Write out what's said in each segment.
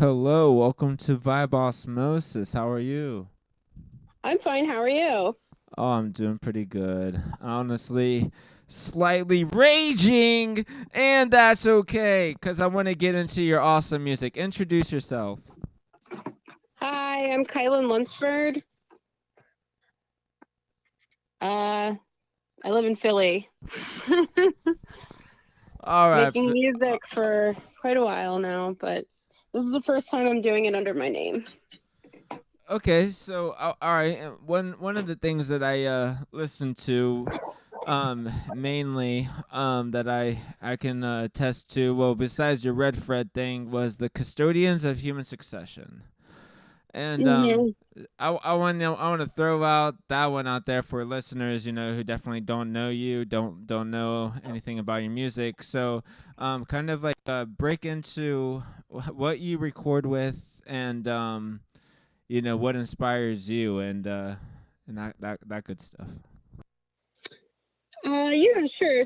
Hello, welcome to Vibe Osmosis. How are you? I'm fine. How are you? Oh, I'm doing pretty good. Honestly, slightly raging, and that's okay, because I want to get into your awesome music. Introduce yourself. Hi, I'm Kilynn Lunsford. Uh, I live in Philly. All right. Making music for quite a while now, but this is the first time I'm doing it under my name. Okay, so all right. One of the things that I listen to mainly that I can attest to, well, besides your Red Fred thing, was the Custodians of Human Succession. And hmm I want to throw out that one out there for listeners, who definitely don't know you, don't know anything about your music. So, kind of like break into what you record with, and what inspires you, and that good stuff. yeah, sure.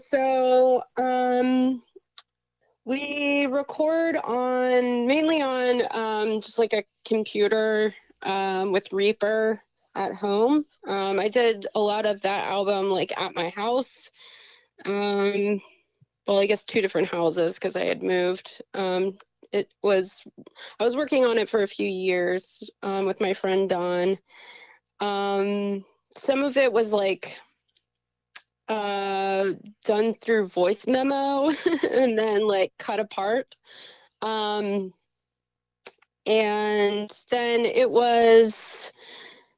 We record on mainly on just like a computer with Reaper at home. I did a lot of that album like at my house. Um, well, I guess two different houses because I had moved. It was I was working on it for a few years with my friend Don. Some of it was like uh, done through voice memo and then like cut apart. Um, and then it was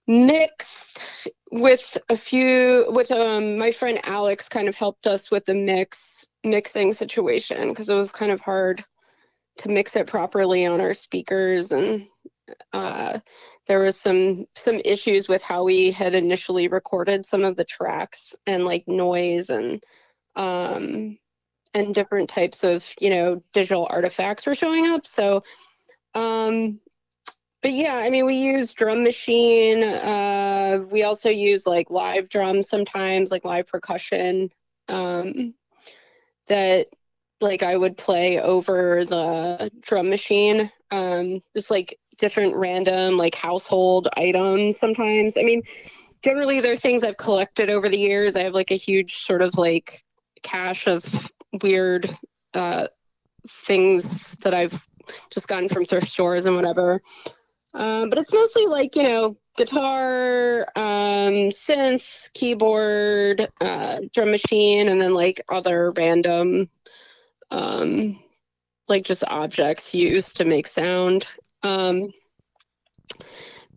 mixed with my friend Alex kind of helped us with the mixing situation because it was kind of hard to mix it properly on our speakers, and uh, there was some issues with how we had initially recorded some of the tracks, and like noise um and different types of digital artifacts were showing up. So um but yeah, I mean, we use drum machine. We also use like live drums sometimes, like live percussion. Um, that like I would play over the drum machine. Just like different random like household items sometimes. I mean, generally they're things I've collected over the years. I have like a huge sort of like cache of weird uh things that I've just gotten from thrift stores and whatever. But it's mostly like, guitar, synth, keyboard, drum machine, and then like other random um, like just objects used to make sound. Um,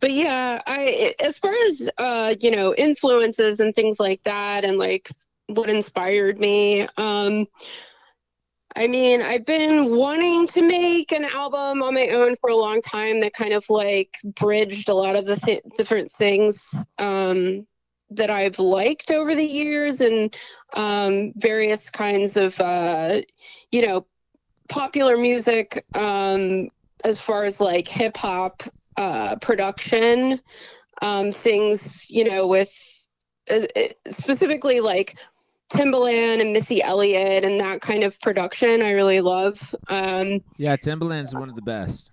but yeah, I as far as influences and things like that, and like what inspired me. I mean, I've been wanting to make an album on my own for a long time that kind of like bridged a lot of the different things that I've liked over the years, and various kinds of you know popular music, as far as like hip hop production, things, with specifically like Timbaland and Missy Elliott and that kind of production I really love. Yeah, Timbaland's one of the best.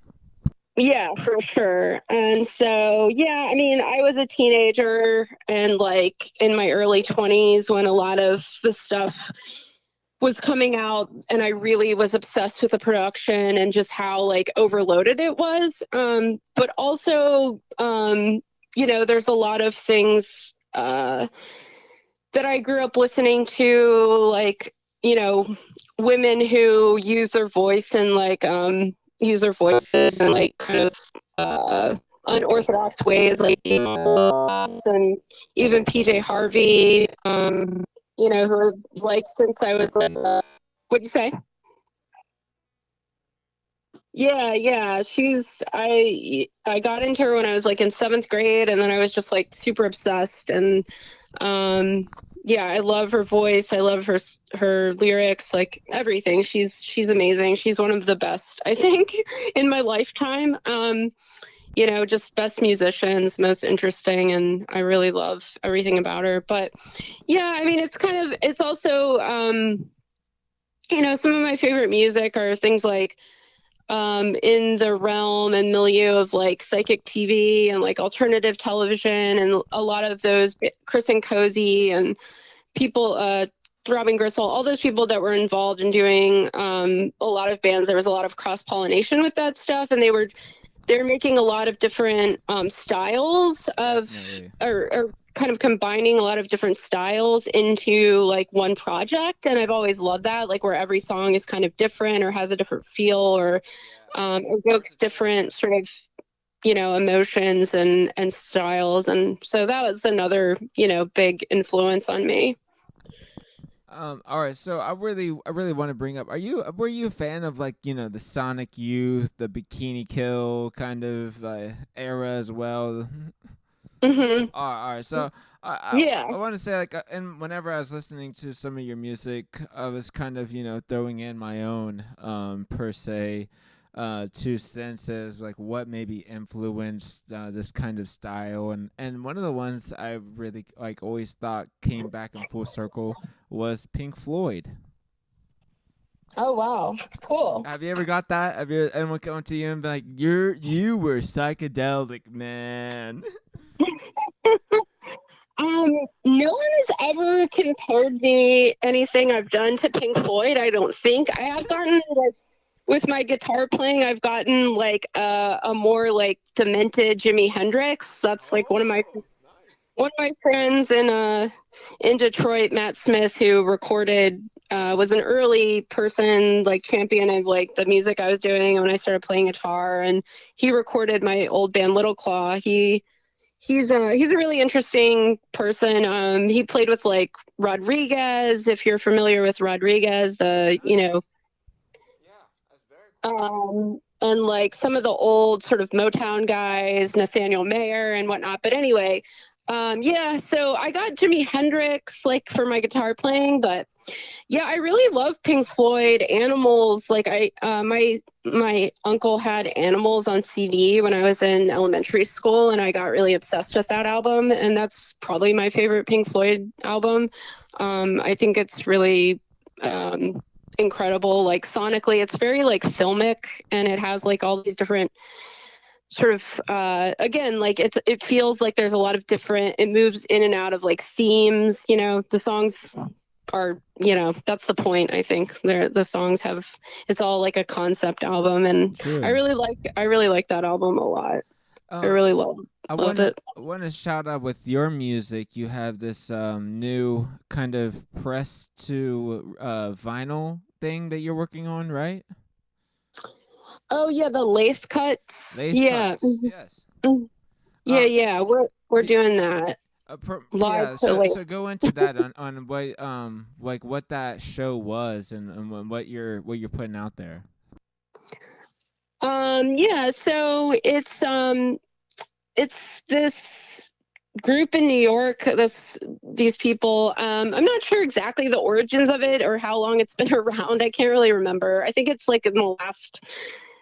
Yeah, for sure. And so, yeah, I mean, I was a teenager and like in my early 20s when a lot of the stuff was coming out, and I really was obsessed with the production and just how like overloaded it was. But also, there's a lot of things that I grew up listening to, like, women who use their voice and like use their voices in like kind of unorthodox ways, like Ross and even PJ Harvey, who I've liked since I was like, what'd you say? Yeah, yeah. I got into her when I was like in seventh grade, and then I was just like super obsessed. And um, yeah, I love her voice. I love her lyrics, like everything. She's amazing. She's one of the best, I think, in my lifetime. Just best musicians, most interesting, and I really love everything about her. But yeah, I mean, it's also some of my favorite music are things like in the realm and milieu of like psychic TV and like alternative television, and a lot of those Chris and Cozy and people, Throbbing Gristle, all those people that were involved in doing a lot of bands. There was a lot of cross pollination with that stuff, and they're making a lot of different styles of, Definitely. or kind of combining a lot of different styles into like one project. And I've always loved that, like where every song is kind of different or has a different feel, or evokes different sort of, emotions and styles. And so that was another, big influence on me. All right, so I really want to bring up. Were you a fan of like the Sonic Youth, the Bikini Kill kind of era as well? Hmm. All right. So I Yeah. I want to say like, and whenever I was listening to some of your music, I was kind of throwing in my own per se 2 senses, like what maybe influenced this kind of style, and one of the ones I really like always thought came back in full circle was Pink Floyd. Oh, wow. Cool. Have you ever got that? Have you anyone come to you and be like, you were psychedelic, man? No one has ever compared me anything I've done to Pink Floyd. I don't think I have gotten like with my guitar playing. I've gotten like a more like demented Jimi Hendrix. That's like Oh, nice. one of my friends in Detroit, Matt Smith, who recorded, was an early person, like champion of like the music I was doing when I started playing guitar, and he recorded my old band Little Claw. He's a really interesting person. He played with like Rodriguez, if you're familiar with Rodriguez, the Nice. Yeah, that's very cool. and like some of the old sort of Motown guys, Nathaniel Mayer and whatnot. But anyway, yeah, so I got Jimi Hendrix like for my guitar playing, but yeah, I really love Pink Floyd, Animals. Like my uncle had Animals on CD when I was in elementary school, and I got really obsessed with that album, and that's probably my favorite Pink Floyd album. I think it's really incredible. Like sonically, it's very like filmic, and it has like all these different sort of again, like it feels like there's a lot of different, it moves in and out of like themes. The songs are, that's the point. I think the songs have, it's all like a concept album, and I True. really like I really like that album a lot. I Uh, really I loved wanna it. I wanna shout out with your music. You have this new kind of press to vinyl thing that you're working on, right? Oh yeah, the lace cuts. Lace Yeah. cuts. Yes. Mhm. Yeah, Um. yeah, we're The, doing that live yeah. to So lace. go into that on what like what that show was, and what you're putting out there. Yeah, so it's this group in New York, these people. I'm not sure exactly the origins of it or how long it's been around. I can't really remember. I think it's like in the last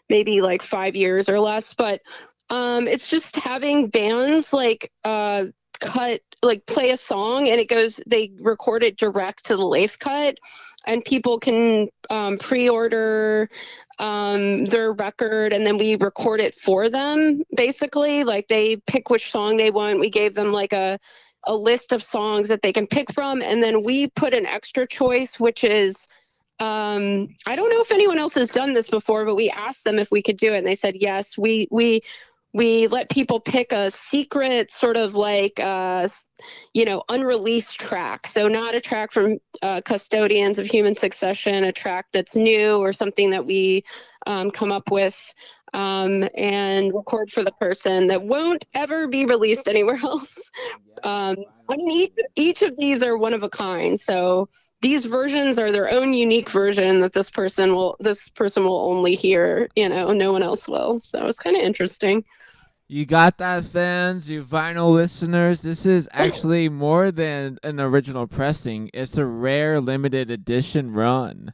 maybe like 5 years or less, but it's just having bands like cut, like play a song, and they record it direct to the lathe cut, and people can pre-order their record, and then we record it for them. Basically, like they pick which song they want. We gave them like a list of songs that they can pick from, and then we put an extra choice, which is, I don't know if anyone else has done this before, but we asked them if we could do it, and they said yes. We let people pick a secret sort of like unreleased track. So not a track from Custodians of Human Succession, a track that's new or something that we come up with, and record for the person, that won't ever be released anywhere else. Yes, I vinyl mean, only. each of these are one of a kind. So these versions are their own unique version that this person will only hear. No one else will. So it's kind of interesting. You got that, fans, you vinyl listeners. This is actually more than an original pressing. It's a rare limited edition run.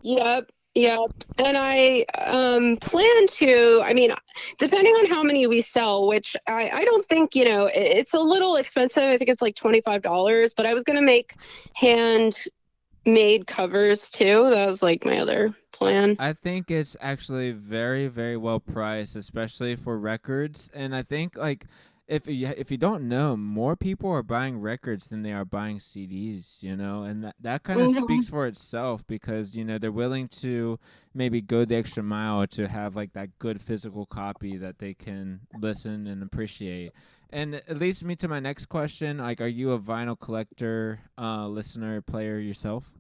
Yep. Yep. And I plan to, I mean, depending on how many we sell, which I don't think, it's a little expensive. I think it's like $25, but I was going to make handmade covers too. That was like my other plan. I think it's actually very, very well priced, especially for records. And I think like if you don't know, more people are buying records than they are buying CDs, and that kind of Mhm. speaks for itself because, they're willing to maybe go the extra mile to have like that good physical copy that they can listen and appreciate. And it leads me to my next question. Like, are you a vinyl collector, listener, player yourself?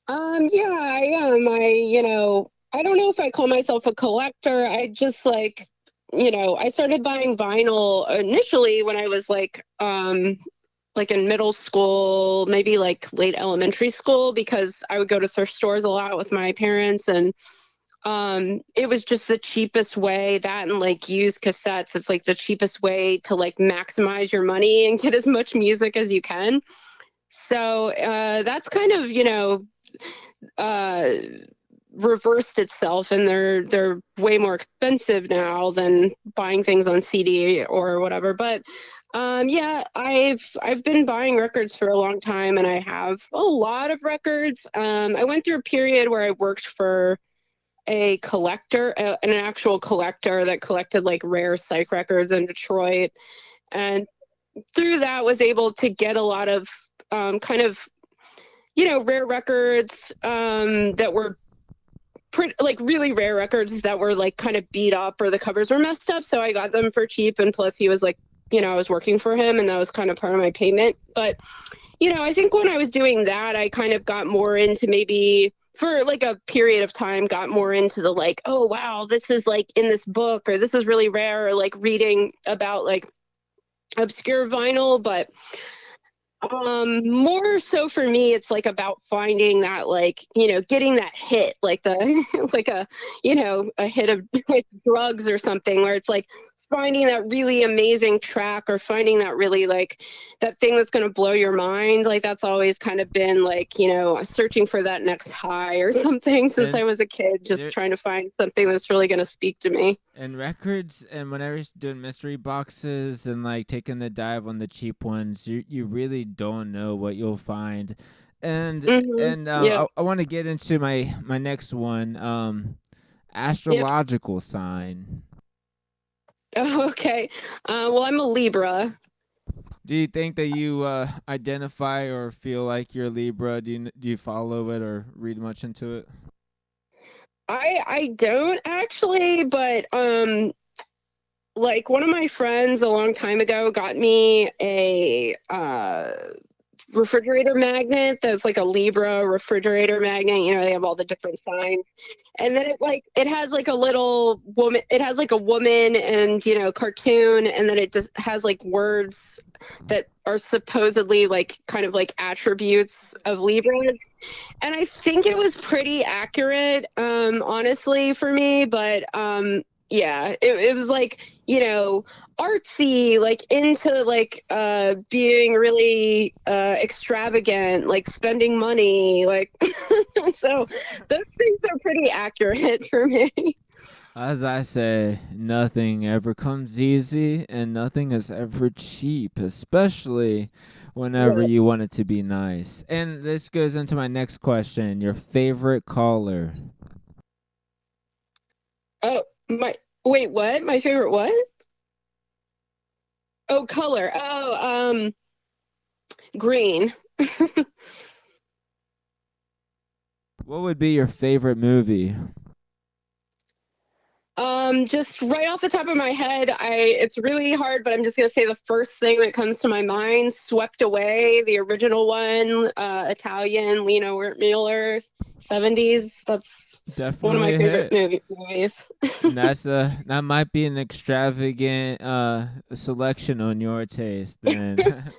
Yeah, I am. I don't know if I call myself a collector. I just I started buying vinyl initially when I was like in middle school, maybe like late elementary school, because I would go to thrift stores a lot with my parents, and it was just the cheapest way. That and like used cassettes, it's like the cheapest way to like maximize your money and get as much music as you can. So that's kind of uh, reversed itself, and they're way more expensive now than buying things on CD or whatever. But yeah, I've been buying records for a long time, and I have a lot of records. I went through a period where I worked for a collector, an actual collector that collected like rare psych records in Detroit, and through that was able to get a lot of kind of rare records that were like really rare records that were like kind of beat up or the covers were messed up. So I got them for cheap. And plus, he was like, I was working for him, and that was kind of part of my payment. But, I think when I was doing that, I kind of got more into maybe for like a period of time, got more into the like, oh, wow, this is like in this book, or this is really rare, or like reading about like obscure vinyl. But more so for me, it's like about finding that, like, getting that hit, like the like a hit of like drugs or something, where it's like finding that really amazing track, or finding that really like that thing that's going to blow your mind. Like that's always kind of been like, searching for that next high or something since I And was a kid, just there trying to find something that's really going to speak to me. and records, and whenever you're doing mystery boxes and like taking the dive on the cheap ones, you really don't know what you'll find. And Yeah. I want to get into my next one, Yep. astrological sign. Okay. Well, I'm a Libra. Do you think that you identify or feel like you're Libra? Do you follow it or read much into it? I don't actually, but like one of my friends a long time ago got me a refrigerator magnet that's like a Libra refrigerator magnet. They have all the different signs. And then it has like a little woman, it has like a woman and cartoon, and then it just has like words that are supposedly like kind of like attributes of Libras. And I think it was pretty accurate, honestly, for me. But yeah, it was like, artsy, like into like being really extravagant, like spending money, like so those things are pretty accurate for me. As I say, nothing ever comes easy and nothing is ever cheap, especially whenever Right. you want it to be nice. And this goes into my next question, your favorite color. Oh, my wait, what? My favorite what? Oh, color. Oh, green. What would be your favorite movie? Just right off the top of my head, it's really hard, but I'm just gonna say the first thing that comes to my mind, Swept Away, the original one, Italian, Lino Miller, 70s. That's one of my Definitely a favorite hit. movies. And that might be an extravagant selection on your taste then.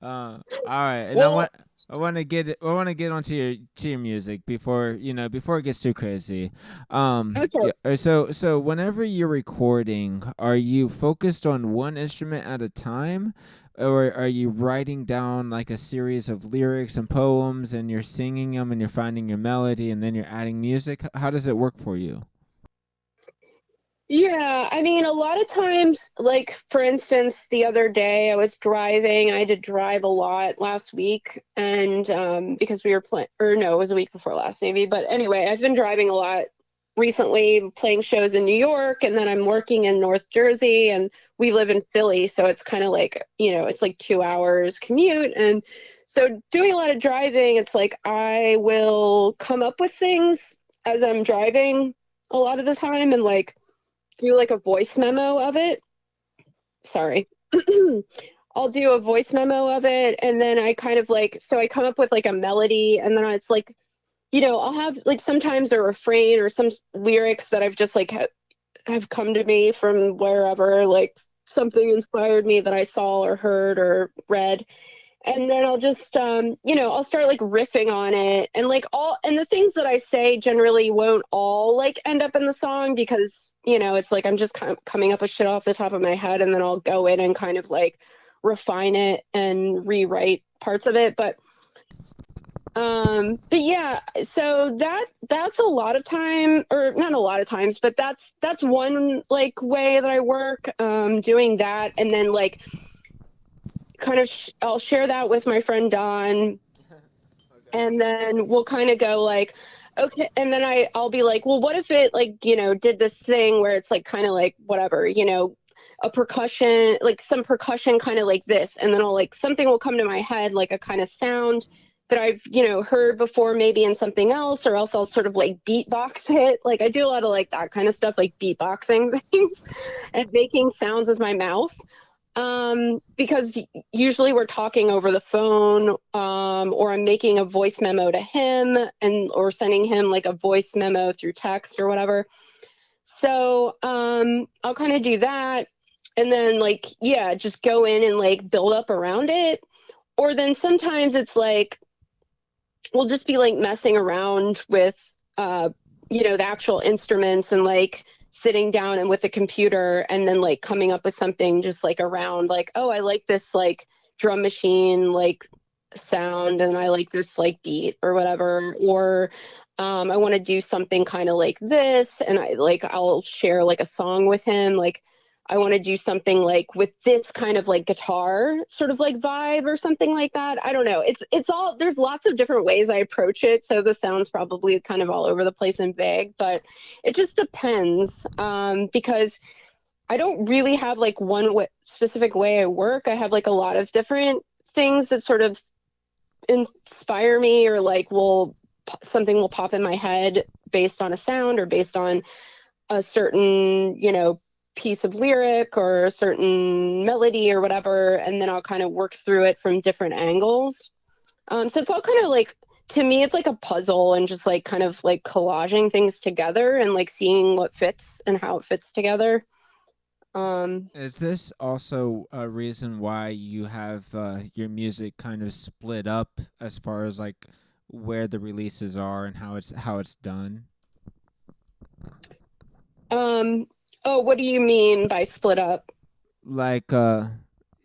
All right, and Well, I want to get onto your music before it gets too crazy. okay. Yeah. So whenever you're recording, are you focused on one instrument at a time, or are you writing down like a series of lyrics and poems, and you're singing them, and you're finding your melody, and then you're adding music? How does it work for you? Yeah, I mean, a lot of times, like for instance, the other day I was driving. I had to drive a lot last week, and because we were playing, or no, it was a week before last, maybe. But anyway, I've been driving a lot recently, playing shows in New York, and then I'm working in North Jersey, and we live in Philly, so it's kind of like, it's like 2 hours commute, and so doing a lot of driving, it's like I will come up with things as I'm driving a lot of the time, and like do like a voice memo of it. Sorry. I'll do a voice memo of it, and then I kind of like, so I come up with like a melody, and then it's like, I'll have like sometimes a refrain or some lyrics that I've just like have come to me from wherever, like something inspired me that I saw or heard or read, and then I'll just I'll start like riffing on it, and like all, and the things that I say generally won't all like end up in the song because it's like I'm just kind of coming up with shit off the top of my head, and then I'll go in and kind of like refine it and rewrite parts of it. But yeah, so that's a lot of time, or not a lot of times, but that's one like way that I work, doing that, and then like kind of I'll share that with my friend Don, Okay. and then we'll kind of go like, okay, and then I'll be like, well, what if it like did this thing where it's like kind of like whatever, a percussion, like some percussion kind of like this, and then I'll like something will come to my head like a kind of sound that I've heard before, maybe in something else, or else I'll sort of like beatbox it. Like I do a lot of like that kind of stuff, like beatboxing things and making sounds with my mouth, because usually we're talking over the phone, or I'm making a voice memo to him, and or sending him like a voice memo through text or whatever. So I'll kind of do that, and then like yeah, just go in and like build up around it. Or then sometimes it's like we'll just be like messing around with the actual instruments, and like sitting down and with a computer, and then like coming up with something just like around like, oh, I like this like drum machine like sound, and I like this like beat or whatever, or I want to do something kind of like this, and I'll share like a song with him, like I want to do something like with this kind of like guitar sort of like vibe or something like that. I don't know. It's all, there's lots of different ways I approach it. So the sound's probably kind of all over the place and vague, but it just depends, because I don't really have like one specific way I work. I have like a lot of different things that sort of inspire me, or like something will pop in my head based on a sound or based on a certain, piece of lyric or a certain melody or whatever, and then I'll kind of work through it from different angles. So it's all kind of like, to me, it's like a puzzle, and just like kind of like collaging things together and like seeing what fits and how it fits together. Um, Is this also a reason why you have your music kind of split up as far as like where the releases are and how it's done? um, oh, what do you mean by split up? Like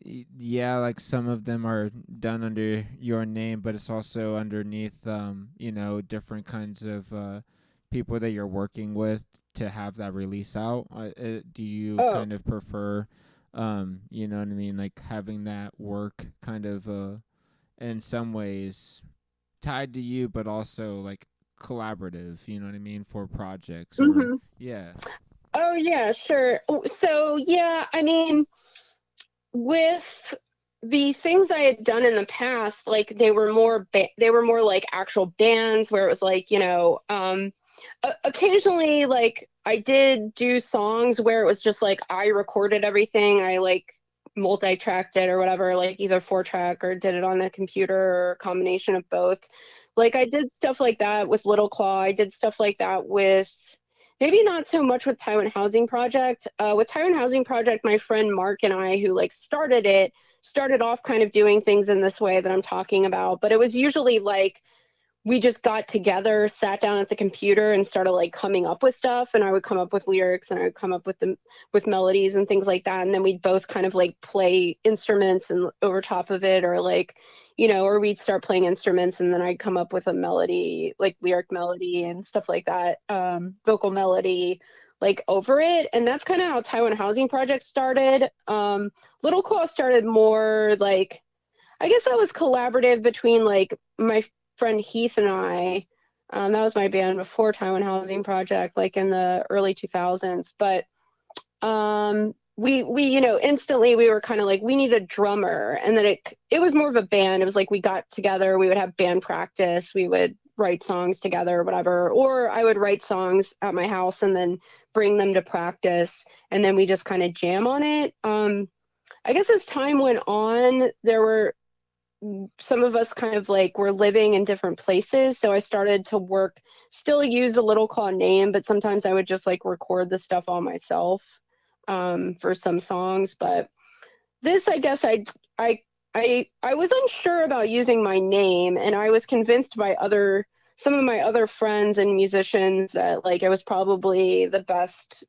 yeah, like some of them are done under your name, but it's also underneath different kinds of people that you're working with to have that release out. Do you Oh, kind of prefer you know what I mean, like having that work kind of in some ways tied to you, but also like collaborative, you know what I mean, for projects or hmm. yeah. Oh yeah, sure. So yeah, I mean, with the things I had done in the past, like they were more like actual bands where it was like, occasionally like I did do songs where it was just like I recorded everything. I like multi-tracked it or whatever, like either 4-track or did it on the computer or a combination of both. Like I did stuff like that with Little Claw. I did stuff like that with, maybe not so much with Taiwan Housing Project. With Taiwan Housing Project, my friend Mark and I, who like started it, started off kind of doing things in this way that I'm talking about. But it was usually like we just got together, sat down at the computer, and started like coming up with stuff. And I would come up with lyrics, and I would come up with them with melodies and things like that. And then we'd both kind of like play instruments and over top of it, or like, or we'd start playing instruments, and then I'd come up with a melody, like lyric melody and stuff like that, vocal melody. like over it. And that's kind of how Taiwan Housing Project started. Little Claw started more like, I guess that was collaborative between like my friend Heath and I. That was my band before Taiwan Housing Project, like in the early 2000s. But we instantly we were kind of like, we need a drummer. And then it was more of a band. It was like we got together, we would have band practice, we would write songs together or whatever, or I would write songs at my house and then bring them to practice, and then we just kind of jam on it. I guess as time went on, there were some of us kind of like were living in different places. So I started to work, still use the Little Claw name, but sometimes I would just like record the stuff all myself for some songs. But this, I guess I was unsure about using my name, and I was convinced by some of my other friends and musicians that like it was probably the best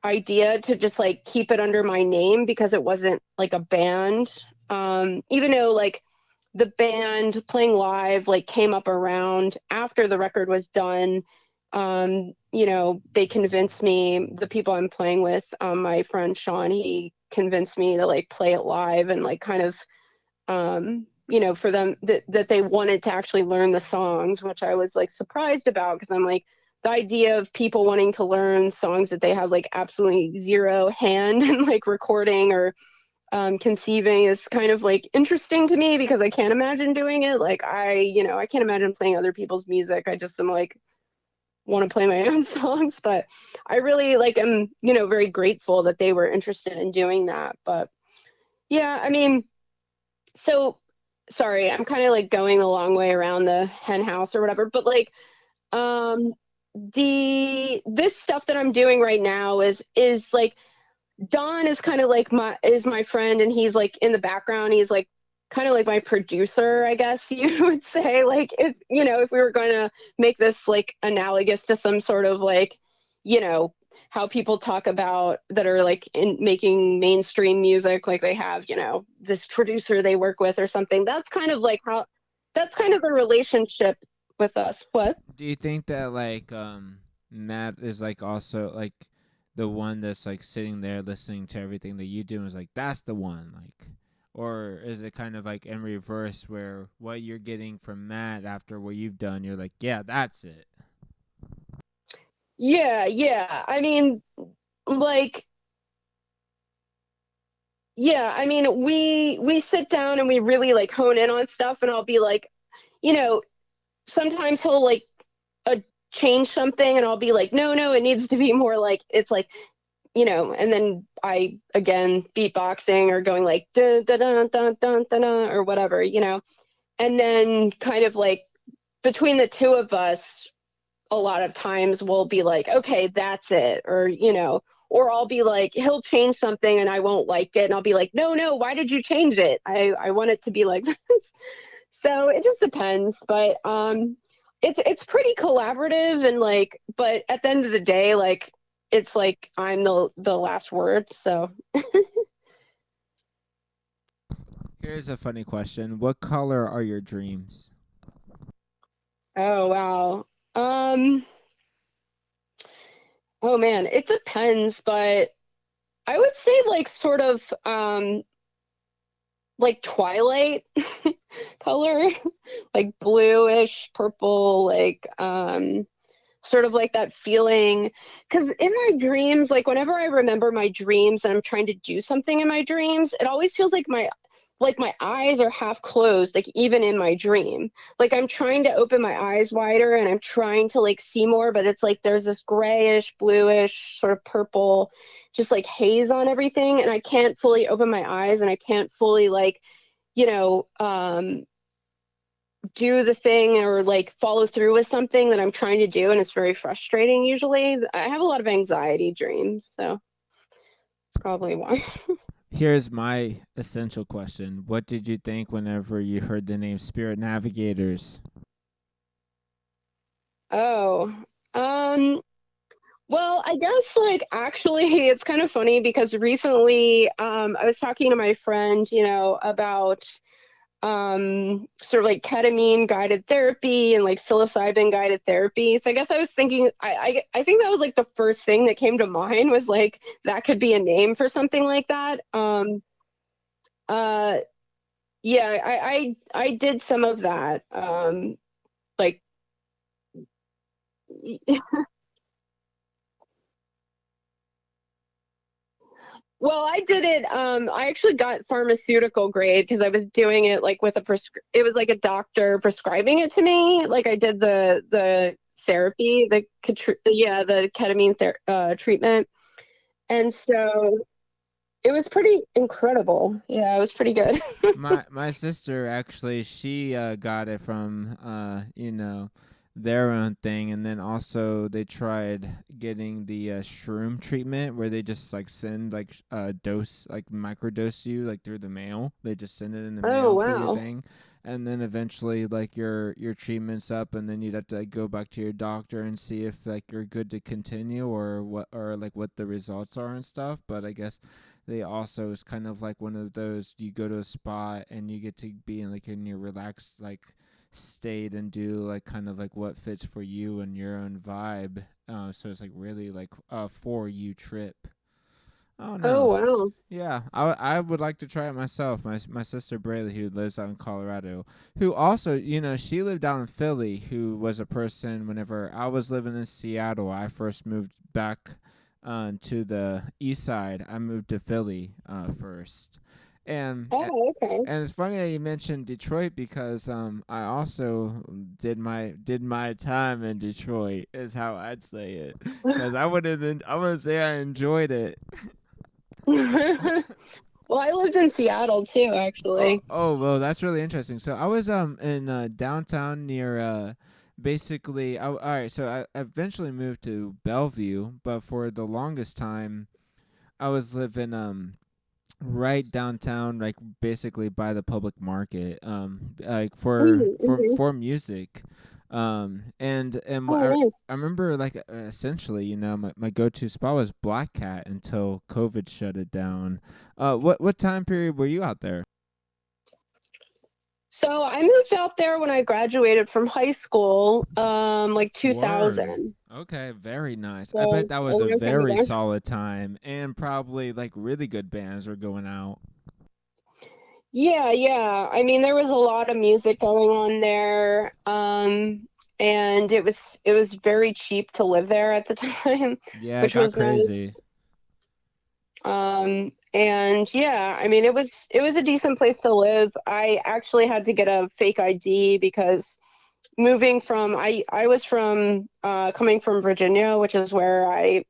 idea to just like keep it under my name because it wasn't like a band. Even though like the band playing live like came up around after the record was done. They convinced me, the people I'm playing with, my friend Sean, he convinced me to like play it live and like kind of for them that they wanted to actually learn the songs, which I was like surprised about, because I'm like, the idea of people wanting to learn songs that they have like absolutely zero hand in like recording or conceiving is kind of like interesting to me, because I can't imagine doing it. Like I can't imagine playing other people's music. I just am like want to play my own songs, but I really like am, very grateful that they were interested in doing that. But yeah, I mean, so sorry, I'm kind of like going the long way around the hen house or whatever, but like um this stuff that I'm doing right now is like Don is kind of like my friend, and he's like in the background. He's like kind of like my producer, I guess you would say. Like if we were going to make this like analogous to some sort of like, how people talk about that are like in making mainstream music, like they have, this producer they work with or something. That's kind of like that's kind of the relationship with us. What? Do you think that like Matt is like also like the one that's like sitting there listening to everything that you do and is like, that's the one, like, or is it kind of like in reverse where what you're getting from Matt after what you've done, you're like, yeah, that's it. Yeah. I mean, like, yeah, I mean, we sit down and we really like hone in on stuff, and I'll be like, you know, sometimes he'll like uh, change something, and I'll be like, no, it needs to be more like it's like, and then I again beatboxing or going like dun dun dun dun dun dun, dun or whatever, and then kind of like between the two of us, a lot of times we'll be like, okay, that's it, or I'll be like, he'll change something and I won't like it, and I'll be like, no, why did you change it? I want it to be like this. So it just depends, but it's pretty collaborative, and like, but at the end of the day, like it's like I'm the last word. So Here's a funny question. What color are your dreams? oh wow. Oh man, it depends, but I would say like sort of like twilight color, like bluish, purple, like sort of like that feeling. Because in my dreams, like whenever I remember my dreams and I'm trying to do something in my dreams, it always feels like my eyes are half closed, like even in my dream. Like I'm trying to open my eyes wider and I'm trying to like see more, but it's like there's this grayish, bluish, sort of purple, just like haze on everything, and I can't fully open my eyes, and I can't fully like, you know, do the thing or like follow through with something that I'm trying to do, and it's very frustrating usually. I have a lot of anxiety dreams, so it's probably why. Here's my essential question. What did you think whenever you heard the name Spirit Navigators? Oh, um, well, I guess like actually it's kind of funny because recently I was talking to my friend, about sort of like ketamine guided therapy and like psilocybin guided therapy. So I guess I was thinking, I think that was like the first thing that came to mind was like that could be a name for something like that. Uh, yeah, I did some of that. Like, well, I did it. I actually got pharmaceutical grade because I was doing it like with it was like a doctor prescribing it to me. Like I did the therapy, yeah, the ketamine treatment, and so it was pretty incredible. Yeah, it was pretty good. My sister actually, she got it from their own thing, and then also they tried getting the shroom treatment where they just like send like dose like microdose you like through the mail. They just send it in the Oh, mail for your wow. thing, and then eventually like your treatment's up, and then you'd have to like, go back to your doctor and see if like you're good to continue or what, or like what the results are and stuff. But I guess they also is kind of like one of those, you go to a spot and you get to be in like in your relaxed like state and do like kind of like what fits for you and your own vibe. So it's like really like for you trip. Oh Oh, no. wow. Yeah, I would like to try it myself. My sister Braylee, who lives out in Colorado, who also, she lived out in Philly, who was a person whenever I was living in Seattle, I first moved back to the east side. I moved to Philly first. And Oh, okay. and it's funny that you mentioned Detroit because I also did my time in Detroit is how I'd say it, because I wouldn't say I enjoyed it. Well, I lived in Seattle too, Oh, actually. oh, well, that's really interesting. So I was in downtown near basically. All right, so I eventually moved to Bellevue, but for the longest time I was living right downtown, like basically by the public market, like for for Mm-hmm. for music, and Oh, I nice. I remember like essentially, my go to spot was Black Cat until COVID shut it down. What time period were you out there? So I moved out there when I graduated from high school, like Word. 2000. Okay, very nice. I bet So that a was a long time very ago. solid time, and probably like really good bands were going out. Yeah, yeah. I mean, there was a lot of music going on there, and it was very cheap to live there at the time, Yeah, it which got was nice. crazy. And yeah, I mean, it was a decent place to live. I actually had to get a fake ID because moving from I was from coming from Virginia, which is where I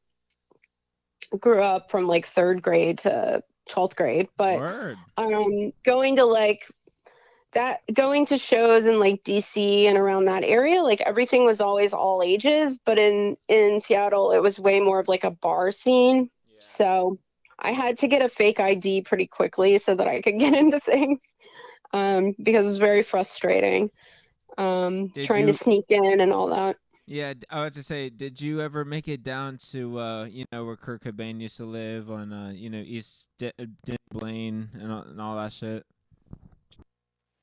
grew up from like third grade to 12th grade. But Word. going to like that going to shows in like DC and around that area, like everything was always all ages, but in Seattle it was way more of like a bar scene. Yeah. So I had to get a fake ID pretty quickly so that I could get into things, because it was very frustrating, Did trying to you? sneak in and all that. Yeah, I was to say, did you ever make it down to where Kurt Cobain used to live on East Blaine and all that shit?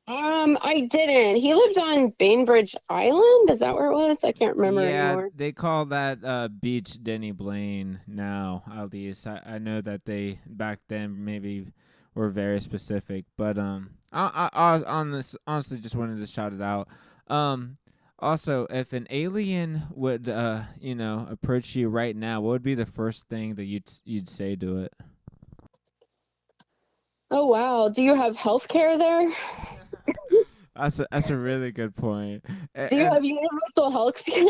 I didn't. He lived on Bainbridge Island. Is that where it was? I can't remember Yeah, anymore. they call that beach Denny Blaine now. At least I know that they back then maybe were very specific, but I was on this honestly just wanted to shout it out. Um, Also, if an alien would approach you right now, what would be the first thing that you'd say to it? Oh, wow. Do you have health care there? That's a really good point. Do you And have universal health care?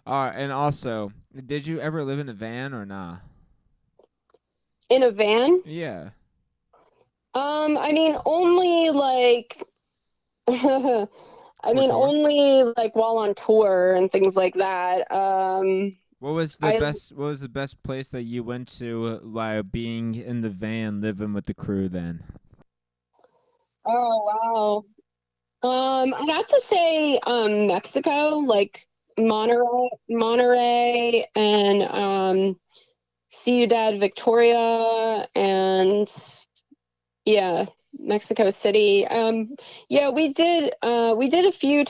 and also, did you ever live in a van or nah? In a van? Yeah. I mean, only like, I For mean, tour? only like while on tour and things like that. I, What was the best place that you went to while being in the van living with the crew then? oh, wow. I'd have to say, Mexico, like Monterey, and Ciudad Victoria, and yeah. Mexico City. Yeah, we did a few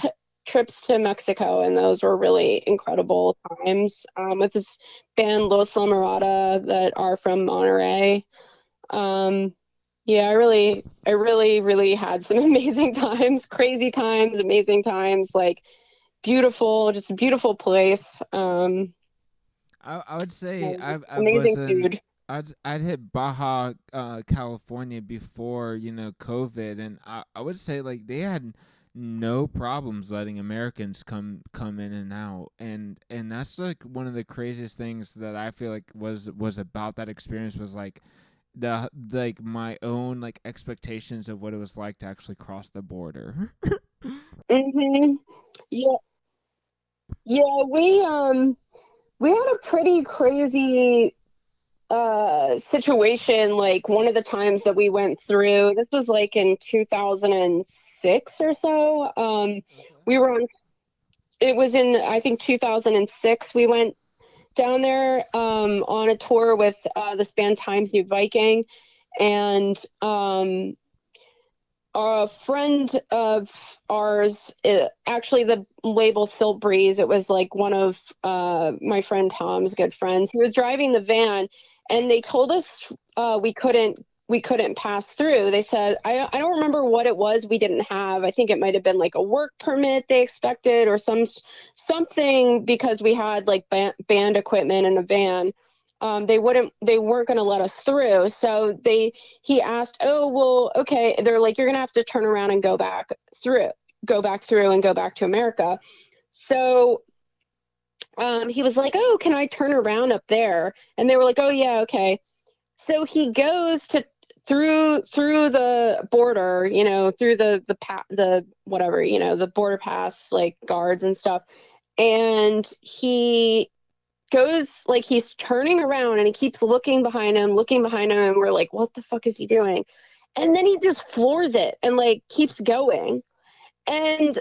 trips to Mexico, and those were really incredible times. With this band Los La Mirada that are from Monterey. Yeah, I really, really had some amazing times, crazy times, amazing times, like beautiful, just a beautiful place. I would say And just I amazing wasn't. food. I'd hit Baja, California before COVID, and I would say like they had no problems letting Americans come in and out, and that's like one of the craziest things that I feel like was about that experience was like the like my own like expectations of what it was like to actually cross the border. Hmm. Yeah, yeah, we had a pretty crazy situation like one of the times that we went through. This was like in 2006 or so. We were on it was in I think 2006 we went down there on a tour with this band Times New Viking, and a friend of ours, actually the label Silt Breeze, it was like one of my friend Tom's good friends. He was driving the van, and they told us we couldn't pass through. They said I don't remember what it was we didn't have. I think it might have been like a work permit they expected or something because we had like band equipment in a van. They weren't going to let us through. So he asked, oh, well, okay. They're like, you're going to have to turn around and go back through and go back to America. So he was like, oh, can I turn around up there? And they were like, oh, yeah, okay. So he goes to through the border, through the whatever, the border pass, like guards and stuff. And he goes like he's turning around and he keeps looking behind him, and we're like, what the fuck is he doing? And then he just floors it and like keeps going. And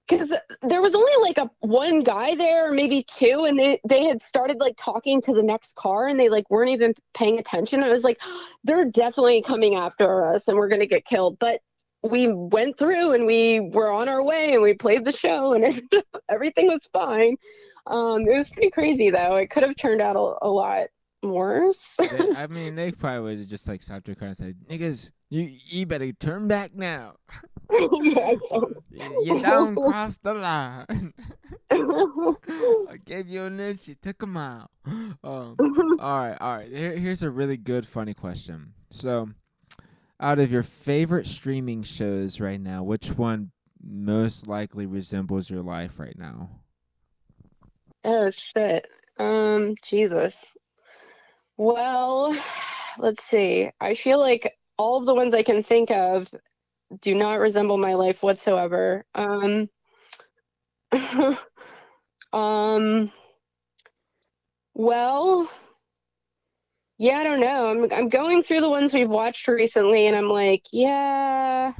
because there was only like a one guy there, or maybe two, and they had started like talking to the next car, and they like weren't even paying attention. I was like, they're definitely coming after us and we're gonna get killed. But we went through and we were on our way and we played the show and everything was fine. It was pretty crazy though. It could have turned out a lot worse. I mean, they probably would have just like stopped your car and said, "Niggas, you better turn back now. Yeah, You don't cross the line. I gave you an inch, you took a mile." All right. Here's a really good, funny question. So, out of your favorite streaming shows right now, which one most likely resembles your life right now? Oh shit. Jesus. Well, let's see. I feel like all of the ones I can think of do not resemble my life whatsoever. Um, well, yeah, I don't know. I'm going through the ones we've watched recently, and I'm like, yeah,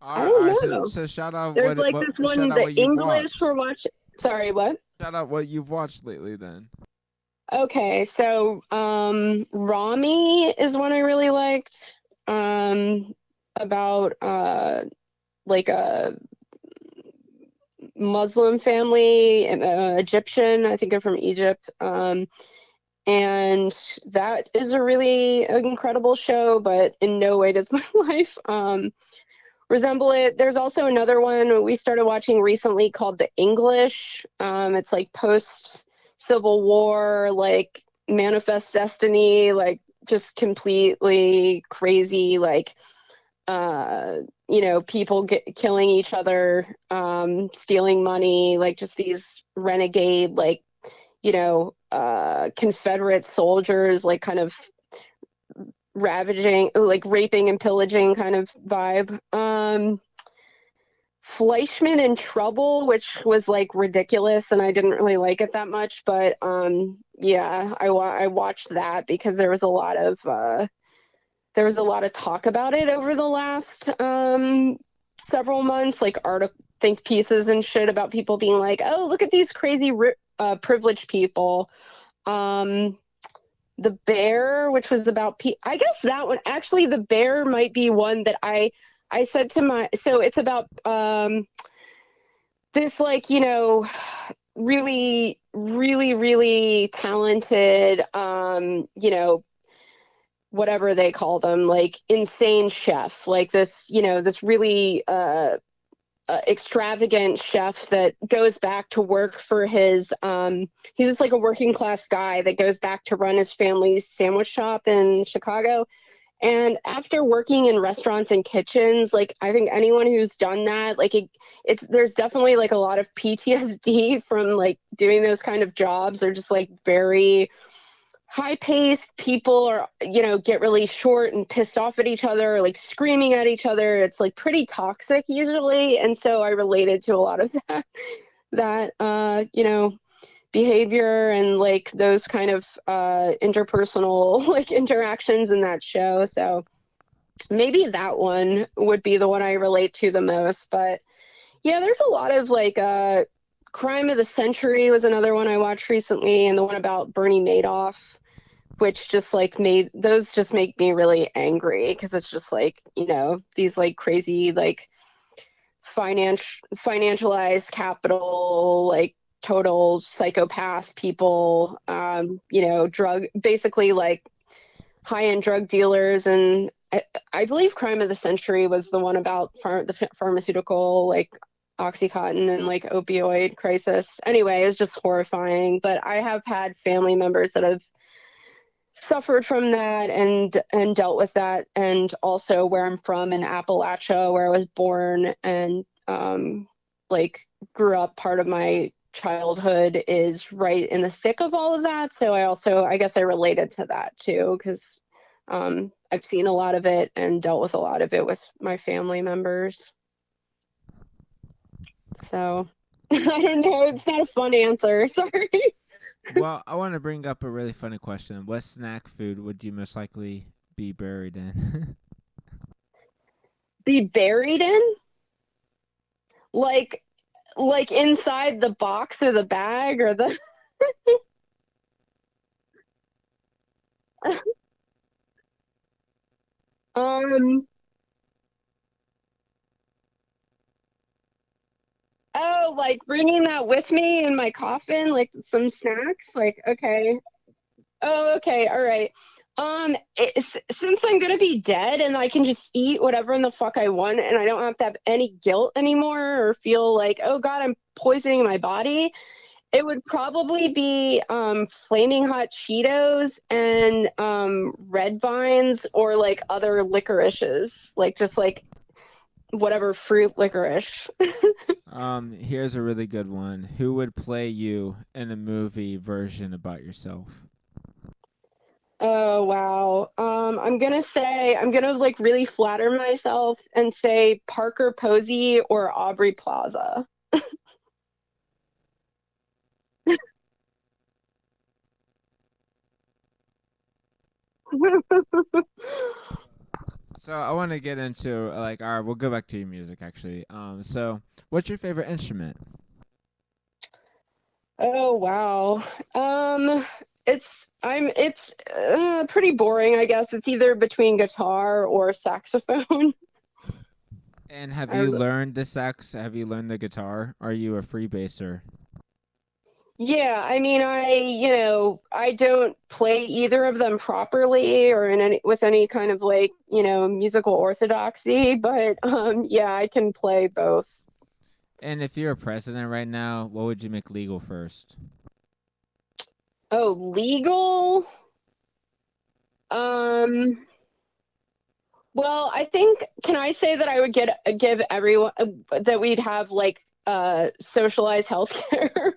I All right. don't So, know. so shout out There's like this shout one, out the what you've English we're watched. watching. Sorry, what? Shout out what you've watched lately, then. Okay, so Rami is one I really liked. About like a Muslim family, Egyptian. I think I'm from Egypt. And that is a really incredible show, but in no way does my life resemble it. There's also another one we started watching recently called The English. It's like post Civil War, like Manifest Destiny, like just completely crazy, like people killing each other, stealing money, like just these renegade, like, Confederate soldiers, like kind of ravaging, like raping and pillaging kind of vibe. Fleischman in Trouble, which was like ridiculous, and I didn't really like it that much, but yeah, I watched that because there was a lot of talk about it over the last several months, like think pieces and shit about people being like, oh, look at these crazy privileged people. The Bear, which was about I guess that one actually, The Bear might be one that I said to my, so it's about this, like, really, really, really talented, whatever they call them, like insane chef, like this, this really extravagant chef that goes back to work for his he's just like a working class guy that goes back to run his family's sandwich shop in Chicago. And after working in restaurants and kitchens, like, I think anyone who's done that, like, it's there's definitely like a lot of PTSD from like doing those kind of jobs. They're just like very high paced. People are, get really short and pissed off at each other, or, like, screaming at each other. It's like pretty toxic usually. And so I related to a lot of that behavior and like those kind of interpersonal like interactions in that show. So maybe that one would be the one I relate to the most. But yeah, there's a lot of like Crime of the Century was another one I watched recently, and the one about Bernie Madoff, which just like those just make me really angry, because it's just like, these like crazy like financialized capital, like total psychopath people, basically like high-end drug dealers. And I believe Crime of the Century was the one about the pharmaceutical, like Oxycontin and like opioid crisis. Anyway, it was just horrifying. But I have had family members that have suffered from that and dealt with that. And also where I'm from in Appalachia, where I was born and like grew up, part of my childhood is right in the thick of all of that. So I guess I related to that too, because I've seen a lot of it and dealt with a lot of it with my family members. So I don't know, it's not a fun answer. Sorry. Well, I want to bring up a really funny question. What snack food would you most likely be buried in? Be buried in? Like inside the box or the bag or the um oh, like bringing that with me in my coffin, like some snacks, like, okay. Oh, okay, all right. Since I'm gonna be dead and I can just eat whatever in the fuck I want, and I don't have to have any guilt anymore or feel like, oh God, I'm poisoning my body, it would probably be flaming hot Cheetos and red vines, or like other licorices, like just like whatever fruit licorice. Here's a really good one. Who would play you in a movie version about yourself? Oh wow. I'm gonna like really flatter myself and say Parker Posey or Aubrey Plaza. So I want to get into like, all right, we'll go back to your music actually. So what's your favorite instrument? Oh wow. Um, it's pretty boring, I guess. It's either between guitar or saxophone. And have I, you learned the sax? Have you learned the guitar? Are you a freebaser? yeah, I mean, I don't play either of them properly or in any with any kind of like, musical orthodoxy, but yeah, I can play both. And if you're a president right now, what would you make legal first? Oh, legal? Um, well, I think, can I say that I would give everyone that we'd have like socialized healthcare,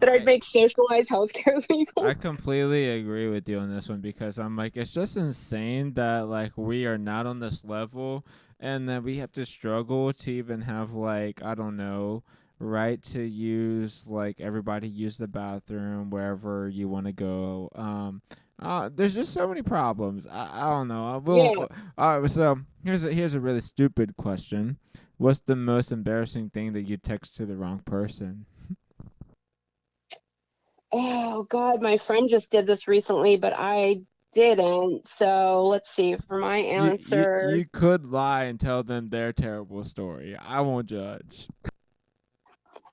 that I'd I make socialized healthcare I legal. completely agree with you on this one because I'm like, it's just insane that like we are not on this level and that we have to struggle to even have like, I don't know, right to use like everybody use the bathroom wherever you want to go. There's just so many problems. I don't know. Yeah. So here's a really stupid question. What's the most embarrassing thing that you text to the wrong person? Oh God, my friend just did this recently, but I didn't. So let's see. For my answer, You could lie and tell them their terrible story. I won't judge.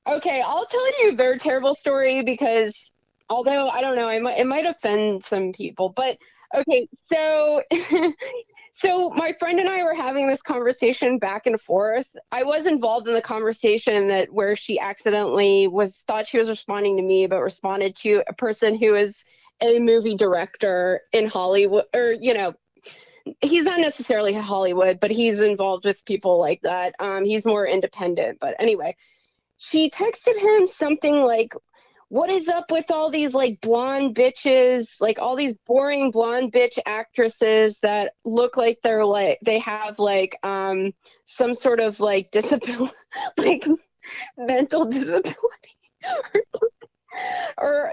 okay, I'll tell you their terrible story because although I don't know, it might offend some people, but okay, so so my friend and I were having this conversation back and forth. I was involved in the conversation that where she accidentally was thought she was responding to me, but responded to a person who is a movie director in Hollywood, or he's not necessarily Hollywood, but he's involved with people like that. He's more independent, but anyway, she texted him something like, what is up with all these like blonde bitches, like all these boring blonde bitch actresses that look like they have like some sort of like disability, like mental disability, or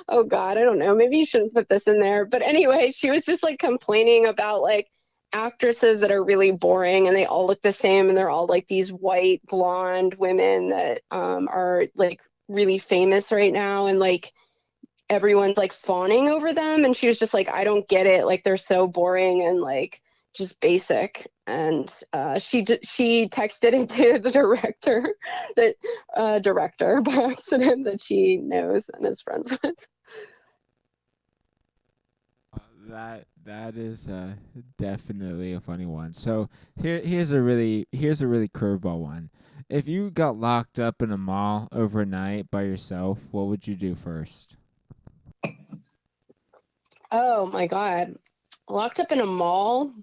oh God, I don't know, maybe you shouldn't put this in there, but anyway, she was just like complaining about like actresses that are really boring and they all look the same and they're all like these white blonde women that are like really famous right now, and like everyone's like fawning over them, and she was just like, I don't get it, like they're so boring and like just basic. And she texted it to the director, that director by accident, that she knows and is friends with. That is definitely a funny one. So here's a really curveball one. If you got locked up in a mall overnight by yourself, what would you do first? Oh my God, locked up in a mall.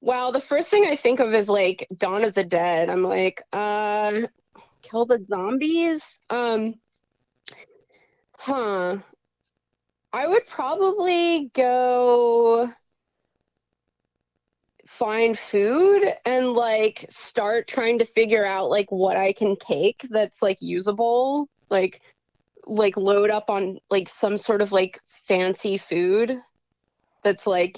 Wow, the first thing I think of is like Dawn of the Dead. I'm like, kill the zombies? Huh. I would probably go find food and like start trying to figure out like what I can take that's like usable. Like load up on like some sort of like fancy food that's like,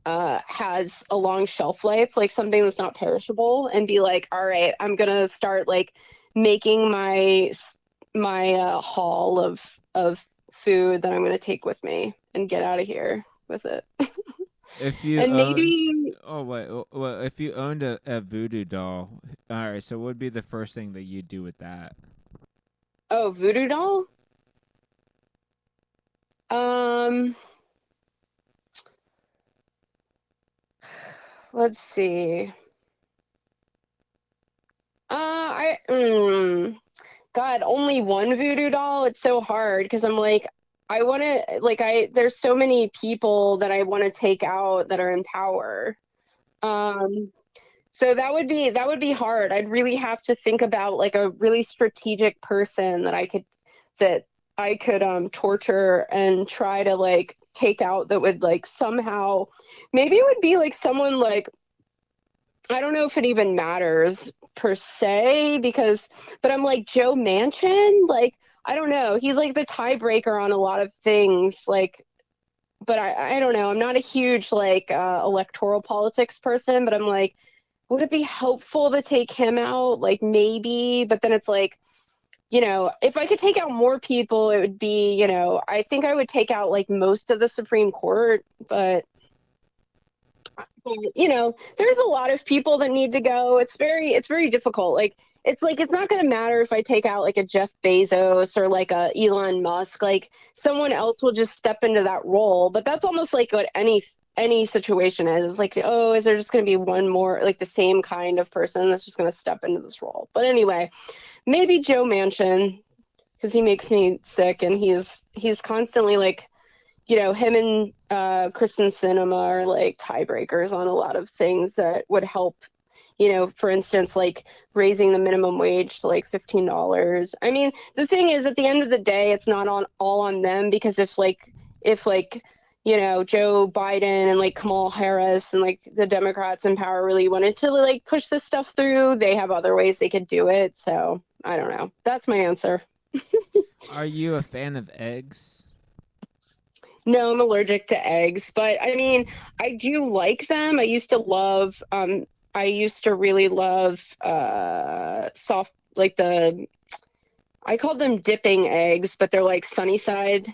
has a long shelf life, like something that's not perishable, and be like, all right, I'm gonna start like making my haul of food that I'm gonna take with me and get out of here with it. If you And owned maybe, Oh wait, well, if you owned a voodoo doll, all right. So what would be the first thing that you'd do with that? oh, voodoo doll. Um, let's see. I God, only one voodoo doll. It's so hard because I'm like, I want to like there's so many people that I want to take out that are in power. Um, so that would be hard. I'd really have to think about like a really strategic person that I could torture and try to like take out, that would like somehow, maybe it would be like someone like, I don't know if it even matters per se, because, but I'm like Joe Manchin, like I don't know, he's like the tiebreaker on a lot of things, like, but I don't know, I'm not a huge like electoral politics person, but I'm like, would it be helpful to take him out? Like maybe, but then it's like, if I could take out more people, it would be, I think I would take out like most of the Supreme Court, but there's a lot of people that need to go. It's very difficult. Like it's not going to matter if I take out like a Jeff Bezos or like a Elon Musk. Like someone else will just step into that role. But that's almost like what any situation is. It's like, oh, is there just going to be one more like the same kind of person that's just going to step into this role? But anyway, maybe Joe Manchin, because he makes me sick, and he's constantly like, him and Kristen Cinema are like tiebreakers on a lot of things that would help. For instance, like raising the minimum wage to like $15. I mean, the thing is, at the end of the day, it's not on all on them, because if Joe Biden and like Kamala Harris and like the Democrats in power really wanted to like push this stuff through, they have other ways they could do it. So I don't know. That's my answer. Are you a fan of eggs? No, I'm allergic to eggs, but I mean, I do like them. I used to really love soft, like I call them dipping eggs, but they're like sunny side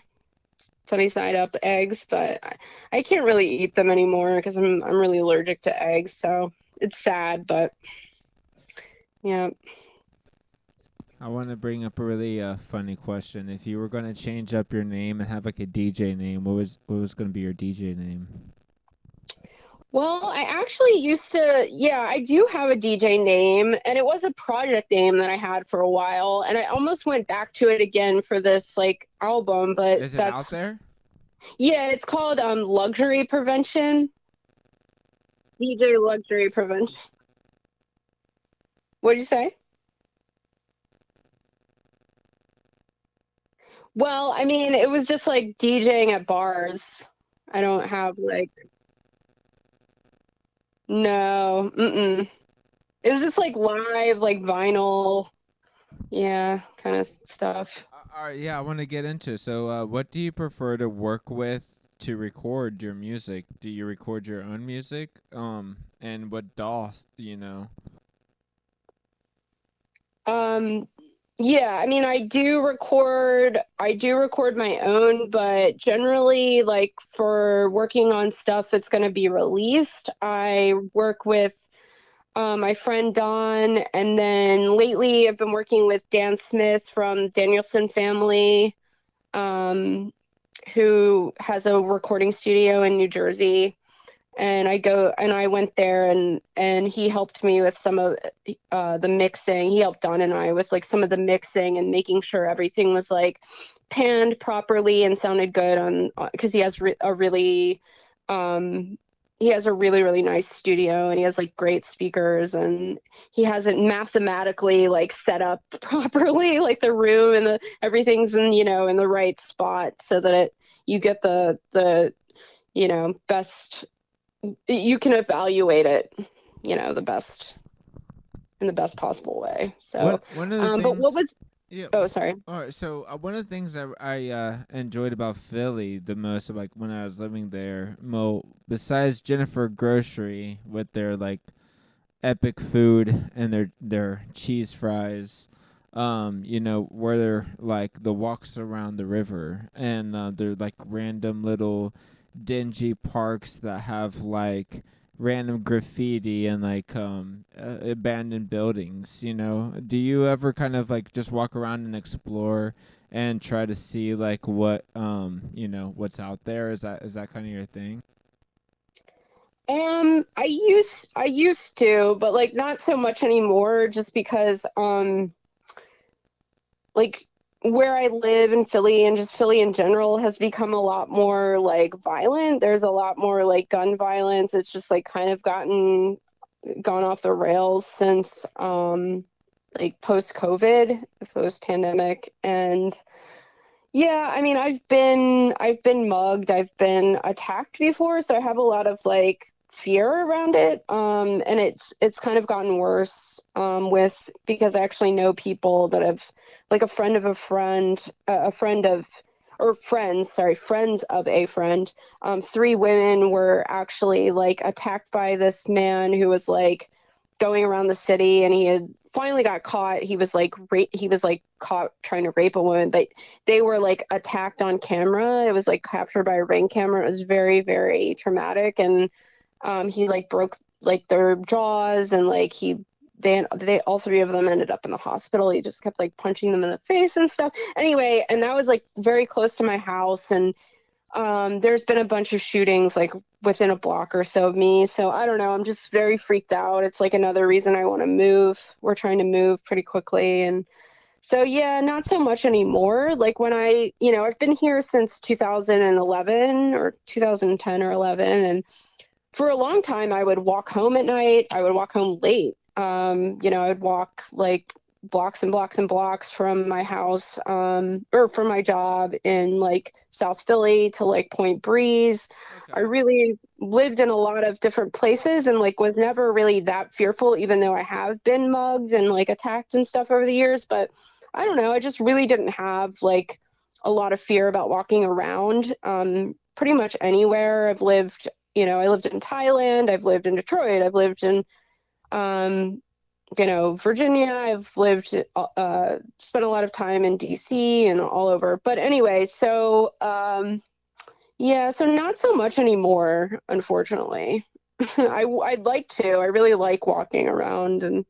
up eggs, but I can't really eat them anymore because I'm really allergic to eggs, so it's sad, but yeah. I want to bring up a really funny question. If you were going to change up your name and have like a DJ name, what was going to be your DJ name? Well, I actually used to, yeah, I do have a DJ name, and it was a project name that I had for a while, and I almost went back to it again for this like album, but Is it out that's, there? yeah, it's called Luxury Prevention, DJ Luxury Prevention. What'd you say? Well, I mean, it was just like DJing at bars. I don't have like, no, mm-mm. It was just like live, like vinyl, yeah, kind of stuff. All right, yeah, I want to get into. So, what do you prefer to work with to record your music? Do you record your own music? And what DAW, you know? Um, yeah, I mean, I do record my own, but generally, like for working on stuff that's going to be released, I work with my friend Don, and then lately I've been working with Dan Smith from Danielson Family, um, who has a recording studio in New Jersey. And I went there, and he helped me with some of the mixing. He helped Don and I with like some of the mixing and making sure everything was like panned properly and sounded good on, because um he has a really really nice studio, and he has like great speakers, and he has it mathematically like set up properly, like the room and the everything's in the right spot so that you get the best, you can evaluate it, the best in the best possible way. So, One of the but what things, was, yeah. oh, sorry. All right, so one of the things I enjoyed about Philly the most, like when I was living there, besides Jennifer Grocery with their like epic food and their cheese fries, where they're like the walks around the river, and they're like random little dingy parks that have like random graffiti and like abandoned buildings. Do you ever kind of like just walk around and explore and try to see like what's out there? Is that kind of your thing? I used to, but like not so much anymore, just because like where I live in Philly and just Philly in general has become a lot more like violent. There's a lot more like gun violence. It's just like kind of gone off the rails since like post COVID, post pandemic. And yeah, I mean, I've been mugged, I've been attacked before, so I have a lot of like fear around it. And it's kind of gotten worse with, because I actually know people that have, like a friend of a friend, a friend of or friends, sorry, friends of a friend. Three women were actually like attacked by this man who was like going around the city, and he had finally got caught. He was like caught trying to rape a woman, but they were like attacked on camera. It was like captured by a ring camera. It was very, very traumatic. And he like broke like their jaws, and like they all three of them ended up in the hospital. He just kept like punching them in the face and stuff. Anyway, and that was like very close to my house, and there's been a bunch of shootings like within a block or so of me. So I don't know. I'm just very freaked out. It's like another reason I want to move. We're trying to move pretty quickly. And so, yeah, not so much anymore. Like when I've been here since 2011 or 2010 or 11. And for a long time, I would walk home at night. I would walk home late. I would walk like blocks and blocks and blocks from my house, or from my job in like South Philly to like Point Breeze. I Okay. really lived in a lot of different places and like was never really that fearful, even though I have been mugged and like attacked and stuff over the years. But I don't know, I just really didn't have like a lot of fear about walking around, pretty much anywhere. I lived in Thailand, I've lived in Detroit, I've lived in um Virginia. I've spent a lot of time in DC and all over. But anyway, so yeah, so not so much anymore, unfortunately. I'd like to. I really like walking around and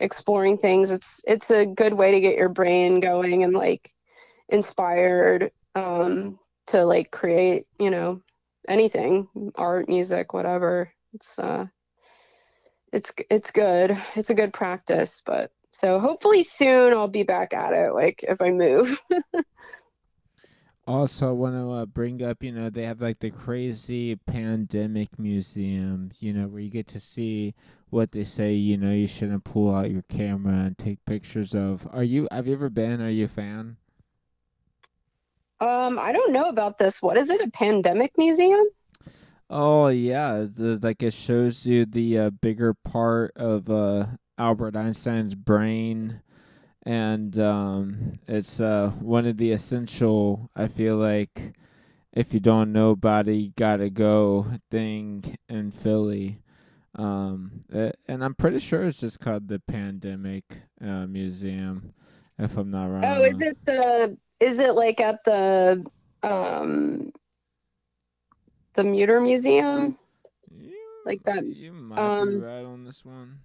exploring things. It's a good way to get your brain going and like inspired to like create, anything, art, music, whatever. It's good. It's a good practice, but so hopefully soon I'll be back at it, like if I move. Also, want to bring up, they have like the crazy pandemic museum, where you get to see what they say, you shouldn't pull out your camera and take pictures of. Have you ever been? Are you a fan? I don't know about this. What is it? A pandemic museum? Oh yeah, like it shows you the bigger part of Albert Einstein's brain, and it's one of the essential. I feel like if you don't know about it, you gotta go thing in Philly. And I'm pretty sure it's just called the Pandemic Museum, if I'm not Oh, wrong. is it like at um the Muter Museum? Like that You might be um right on this one.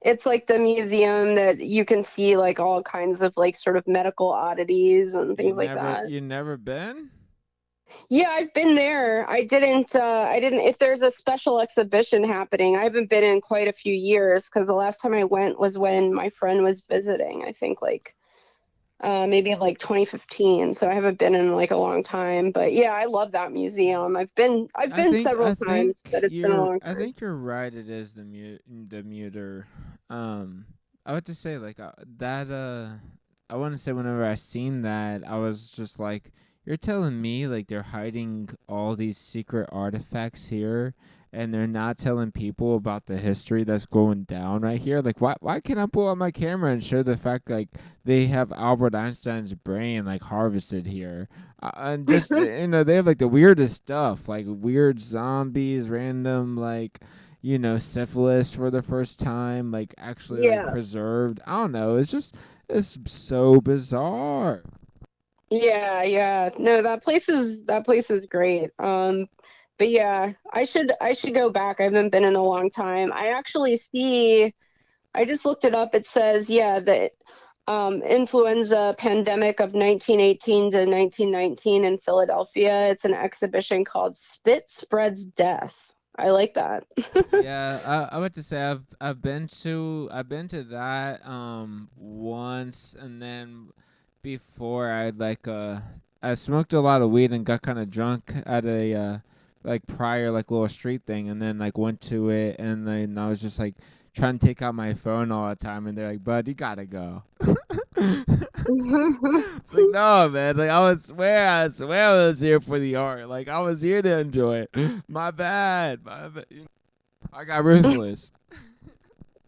it's like the museum that you can see like all kinds of like sort of medical oddities and things like that. You never been? Yeah, I've been there. I didn't if there's a special exhibition happening. I haven't been in quite a few years because the last time I went was when my friend was visiting. I think like maybe like 2015. So I haven't been in like a long time. But yeah, I love that museum. I've been several times, but it's been a long I time. think you're right. It is the muter. I would just say like that. I want to say whenever I seen that, I was just like, you're telling me like they're hiding all these secret artifacts here, and they're not telling people about the history that's going down right here. Like, why can't I pull out my camera and show the fact like they have Albert Einstein's brain like harvested here? And just they have like the weirdest stuff, like weird zombies, random like syphilis for the first time, like actually like Yeah. preserved. I don't know. It's so bizarre. Yeah, yeah. No, that place is great. But yeah, I should go back. I haven't been in a long time. I just looked it up. It says, yeah, the influenza pandemic of 1918 to 1919 in Philadelphia. It's an exhibition called Spit Spreads Death. I like that. Yeah, I would to say I've been to that once, and then before I smoked a lot of weed and got kind of drunk at a like prior like little street thing, and then like went to it, and then I was just like trying to take out my phone all the time, and they're like, "Bud, you gotta go." It's like, no, man. Like I swear I was here for the art. Like I was here to enjoy it. My bad. My bad. I got ruthless.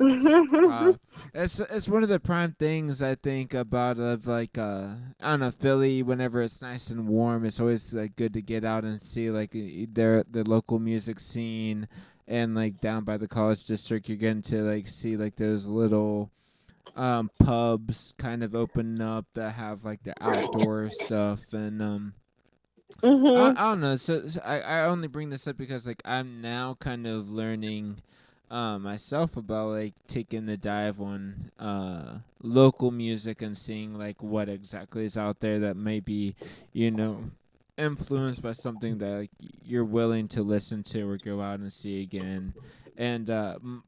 Uh, it's one of the prime things I think about of like I don't know, Philly. Whenever it's nice and warm, it's always like good to get out and see like the local music scene, and like down by the College District, you're getting to like see like those little pubs kind of open up that have like the outdoor stuff, and Hmm. I don't know. So I only bring this up because like I'm now kind of learning myself about like taking the dive on local music and seeing like what exactly is out there that may be, you know, influenced by something that like, you're willing to listen to or go out and see again. And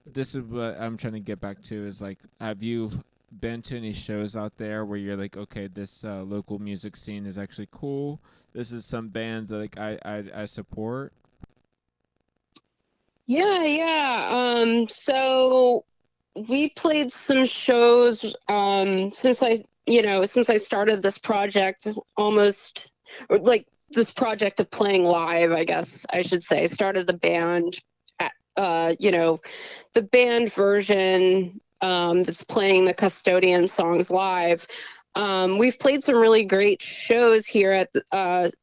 this is what I'm trying to get back to is like, have you been to any shows out there where you're like, okay, this local music scene is actually cool. This is some bands that like I support. Yeah, yeah. So we played some shows since I started this project almost or like this project of playing live, I guess I should say. Started the band at the band version that's playing the custodian songs live. We've played some really great shows here at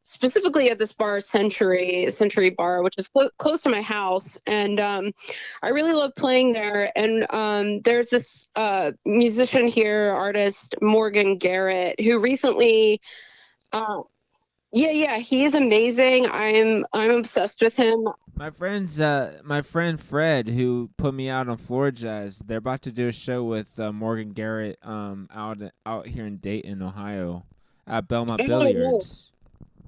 specifically at this bar, Century Bar, which is close to my house, and I really love playing there. And there's this musician here, artist Morgan Garrett, who recently, uh, yeah, he's amazing. I'm obsessed with him. My friend Fred, who put me out on floor jazz, they're about to do a show with Morgan Garrett out here in Dayton, Ohio, at Belmont Oh, Billiards.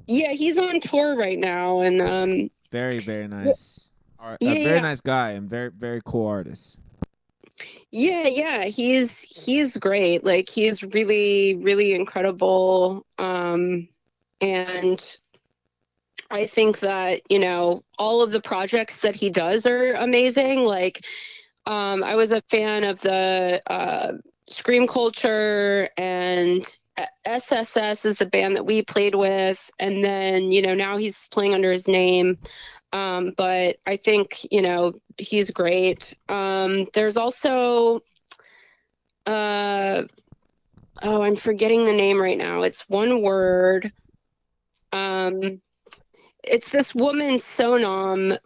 yeah, he's on tour right now, and Very yeah, nice. A very yeah, nice guy and very cool artist. yeah. He's great. Like he's really incredible. And I think that, all of the projects that he does are amazing. Like, I was a fan of the Scream Culture, and SSS is the band that we played with. And then, now he's playing under his name. But I think, he's great. There's also, uh, oh, I'm forgetting the name right now. It's one word. Um, it's this woman, Sonam,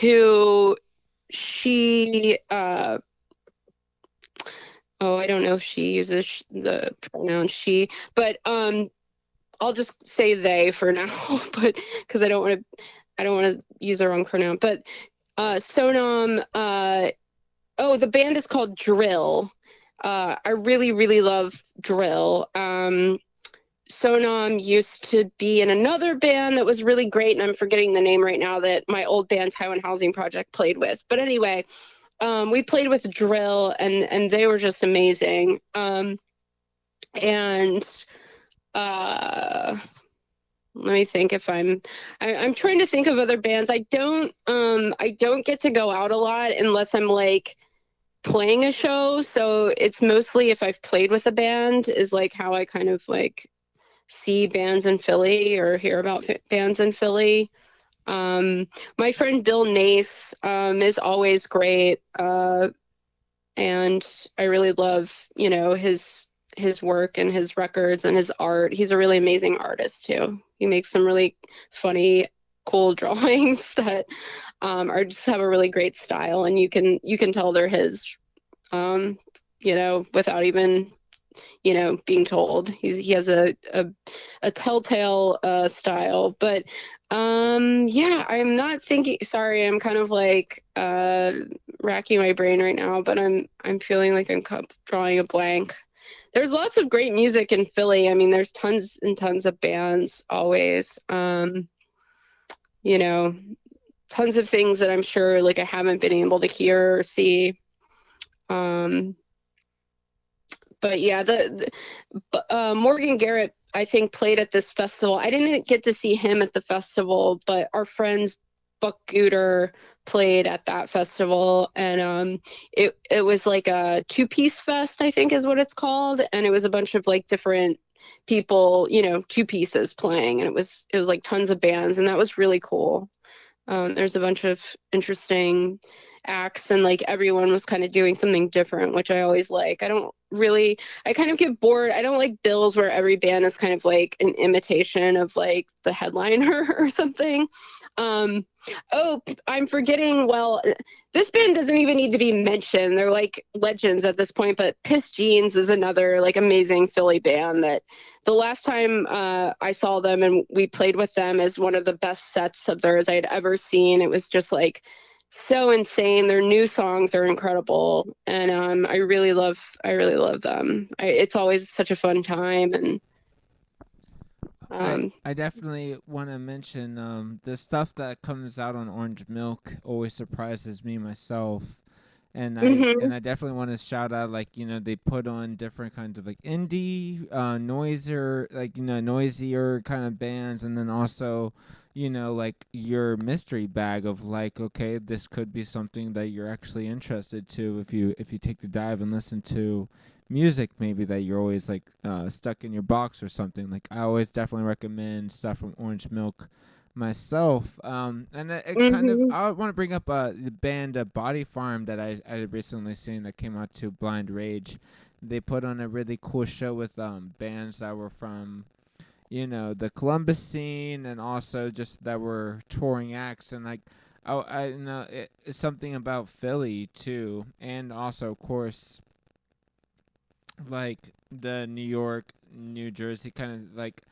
who she, oh, I don't know if she uses the pronoun she, but I'll just say they for now, but because I don't want to use the wrong pronoun. But Sonam, oh, the band is called Drill. I really love Drill. Sonam used to be in another band that was really great, and I'm forgetting the name right now, that my old band Taiwan Housing Project played with. But anyway, we played with Drill, and they were just amazing. And uh, let me think if I'm trying to think of other bands. I don't get to go out a lot unless I'm like playing a show. So it's mostly if I've played with a band is like how I kind of like see bands in Philly or hear about bands in Philly. My friend Bill Nace is always great, and I really love, his work and his records and his art. He's a really amazing artist too. He makes some really funny, cool drawings that are just have a really great style, and you can tell they're his, without even being told. He has a telltale style. But yeah, I'm not thinking. Sorry, I'm kind of like racking my brain right now, but I'm feeling like I'm drawing a blank. There's lots of great music in Philly. I mean, there's tons and tons of bands always. You know, tons of things that I'm sure like I haven't been able to hear or see. Um, but yeah, Morgan Garrett, I think, played at this festival. I didn't get to see him at the festival, but our friends Buck Gooder played at that festival, and it was like a two-piece fest, I think is what it's called, and it was a bunch of like different people, two pieces playing, and it was like tons of bands, and that was really cool. There's a bunch of interesting acts, and like everyone was kind of doing something different, which I always like. I kind of get bored. I don't like bills where every band is kind of like an imitation of like the headliner or something. Um, oh, I'm forgetting. Well, this band doesn't even need to be mentioned. They're like legends at this point, but Piss Jeans is another like amazing Philly band that the last time I saw them and we played with them is one of the best sets of theirs I'd ever seen. It was just like so insane. Their new songs are incredible, and I really love them. It's always such a fun time, and I um, I definitely want to mention the stuff that comes out on Orange Milk always surprises me myself, and mhm. I definitely want to shout out, like, they put on different kinds of like indie, noisier, like, noisier kind of bands, and then also, like your mystery bag of like, okay, this could be something that you're actually interested to if you take the dive and listen to music maybe that you're always like stuck in your box or something. Like, I always definitely recommend stuff from Orange Milk. myself. And it kind of, Mhm. I want to bring up the band Body Farm that I recently seen that came out to Blind Rage. They put on a really cool show with bands that were from, the Columbus scene, and also just that were touring acts, and like I know it's something about Philly too, and also of course like the New York, New Jersey kind of like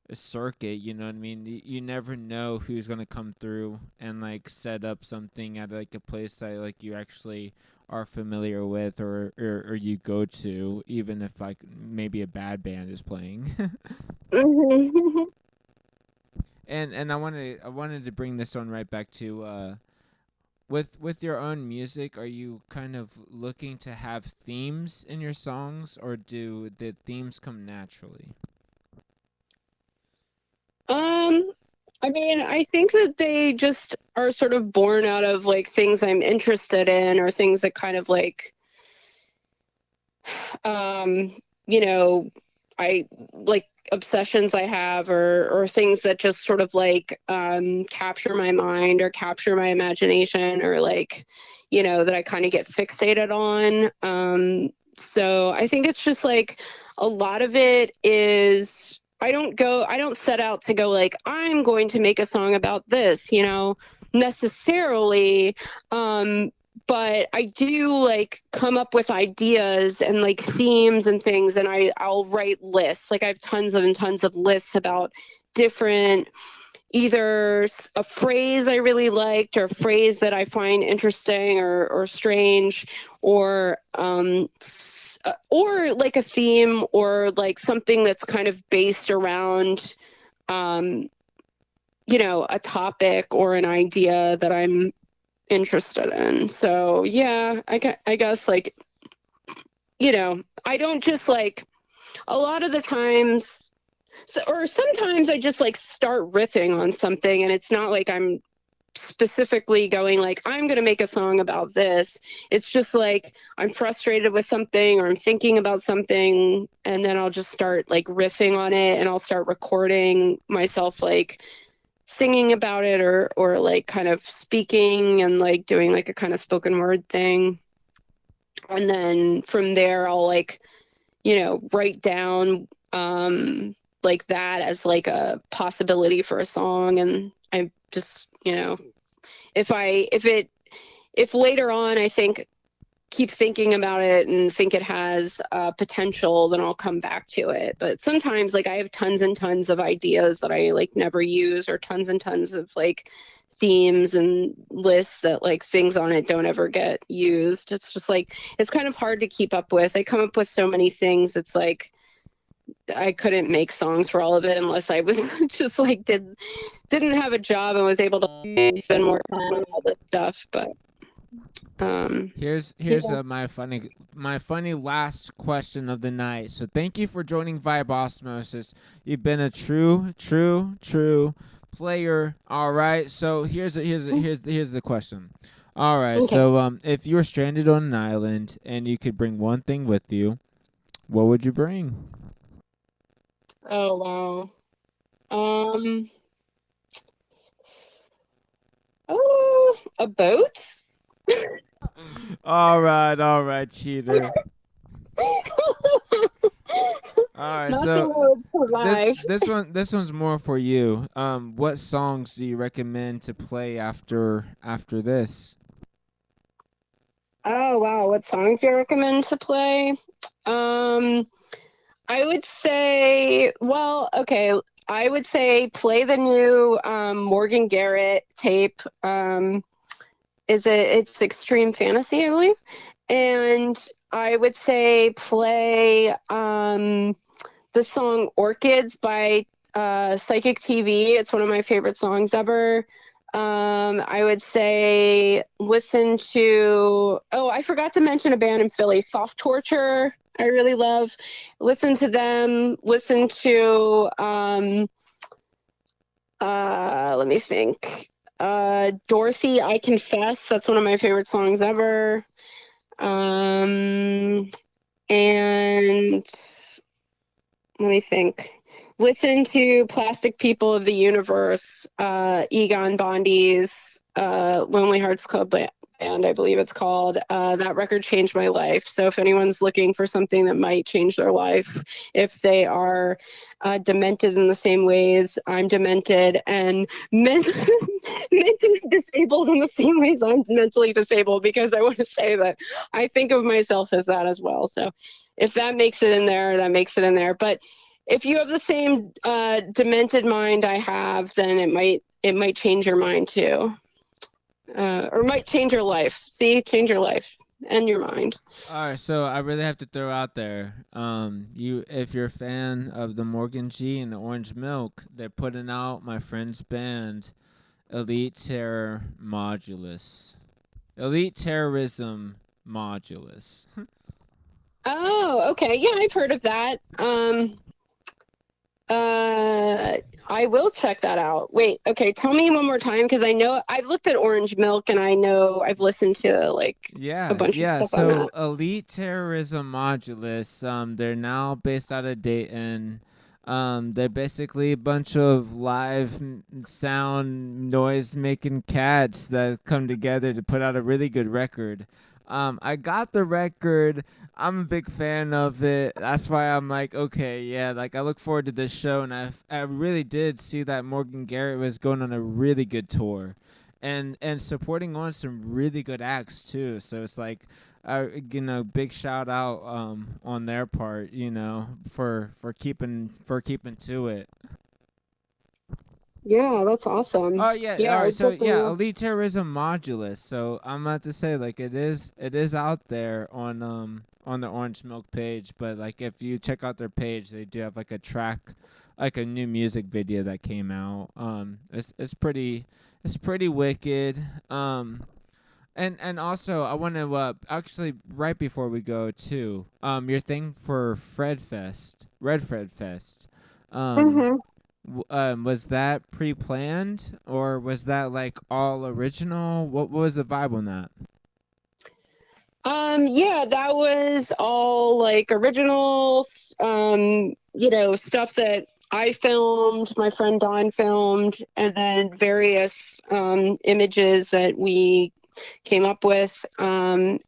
a circuit, you know what I mean? You never know who's gonna come through and like set up something at like a place that like you actually are familiar with, or you go to, even if like maybe a bad band is playing. Mhm. And I wanted to bring this one right back to with your own music. Are you kind of looking to have themes in your songs, or do the themes come naturally? Um, I mean, I think that they just are sort of born out of like things I'm interested in or things that kind of like um, you know, I like obsessions I have or things that just sort of like capture my mind or capture my imagination or like, that I kind of get fixated on. So I think it's just like a lot of it is I don't set out to go like, I'm going to make a song about this, necessarily. Um, but I do like come up with ideas and like themes and things, and I'll write lists. Like I have tons and tons of lists about different, either a phrase I really liked or a phrase that I find interesting or strange, or like a theme or like something that's kind of based around um a topic or an idea that I'm interested in. So yeah, I guess like, I don't just like a lot of the times, or sometimes I just like start riffing on something and it's not like I'm specifically going like, I'm going to make a song about this. It's just like I'm frustrated with something or I'm thinking about something, and then I'll just start like riffing on it, and I'll start recording myself like singing about it or like kind of speaking and like doing like a kind of spoken word thing. And then from there I'll like, write down like that as like a possibility for a song. And I just, if later on I keep thinking about it and think it has potential, then I'll come back to it. But sometimes like I have tons and tons of ideas that I like never use, or tons and tons of like themes and lists that like things on it don't ever get used. It's just like it's kind of hard to keep up with. I come up with so many things. It's like I couldn't make songs for all of it unless I was just like didn't have a job and was able to spend more time on all this stuff. But Here's yeah. my funny last question of the night. So thank you for joining Vibe Osmosis. You've been a true player. All right. So here's the question. All right. Okay. So if you were stranded on an island and you could bring one thing with you, what would you bring? Oh wow. Um. Oh, a boat. All right, cheater. All right, Nothing so would this survive. this one's more for you. What songs do you recommend to play after this? Oh wow, what songs do you recommend to play? Um, I would say, well, okay, I would say play the new Morgan Garrett tape. It's Extreme Fantasy, I believe. And I would say play the song Orchids by Psychic TV. It's one of my favorite songs ever. I would say listen to, oh, I forgot to mention a band in Philly, Soft Torture. I really love. Listen to them. Listen to, let me think. Dorothy, I Confess. That's one of my favorite songs ever. Um, and let me think. listen to Plastic People of the Universe, Egon Bondi's Lonely Hearts Club Band, I believe it's called. That record changed my life. So if anyone's looking for something that might change their life, if they are demented in the same ways I'm demented, and mentally disabled in the same ways I'm mentally disabled, because I want to say that I think of myself as that as well. So if that makes it in there, that makes it in there. But if you have the same demented mind I have, then it might change your mind too, or might change your life. See, change your life and your mind. All right, so I really have to throw out there, if you're a fan of the Morgan G and the Orange Milk, they're putting out my friend's band, Elite Terror Modulus, Elite Terrorism Modulus. Oh, okay. Yeah, I've heard of that. I will check that out. Wait, okay, tell me one more time, because I know I've looked at Orange Milk, and I know I've listened to like a bunch of stuff on So that. Elite Terrorism Modulus, they're now based out of Dayton. They're basically a bunch of live sound noise making cats that come together to put out a really good record. I got the record. I'm a big fan of it. That's why I'm like, okay, yeah, like I look forward to this show, and I really did see that Morgan Garrett was going on a really good tour, and supporting on some really good acts too. So it's like, big shout out on their part, for keeping to it. Yeah, that's awesome. Oh yeah, Yeah, all I right. So definitely yeah, will. Elite Terrorism Modulus. So I'm about to say, like, it is out there on the Orange Milk page, but like if you check out their page, they do have like a track, like a new music video that came out. It's pretty wicked. And also I want to actually, right before we go too, your thing for Red Fred Fest. Um Hmm. was that pre-planned, or was that like all original? What was the vibe on that? Yeah, that was all like original, stuff that I filmed, my friend Dawn filmed, and then various images that we came up with. And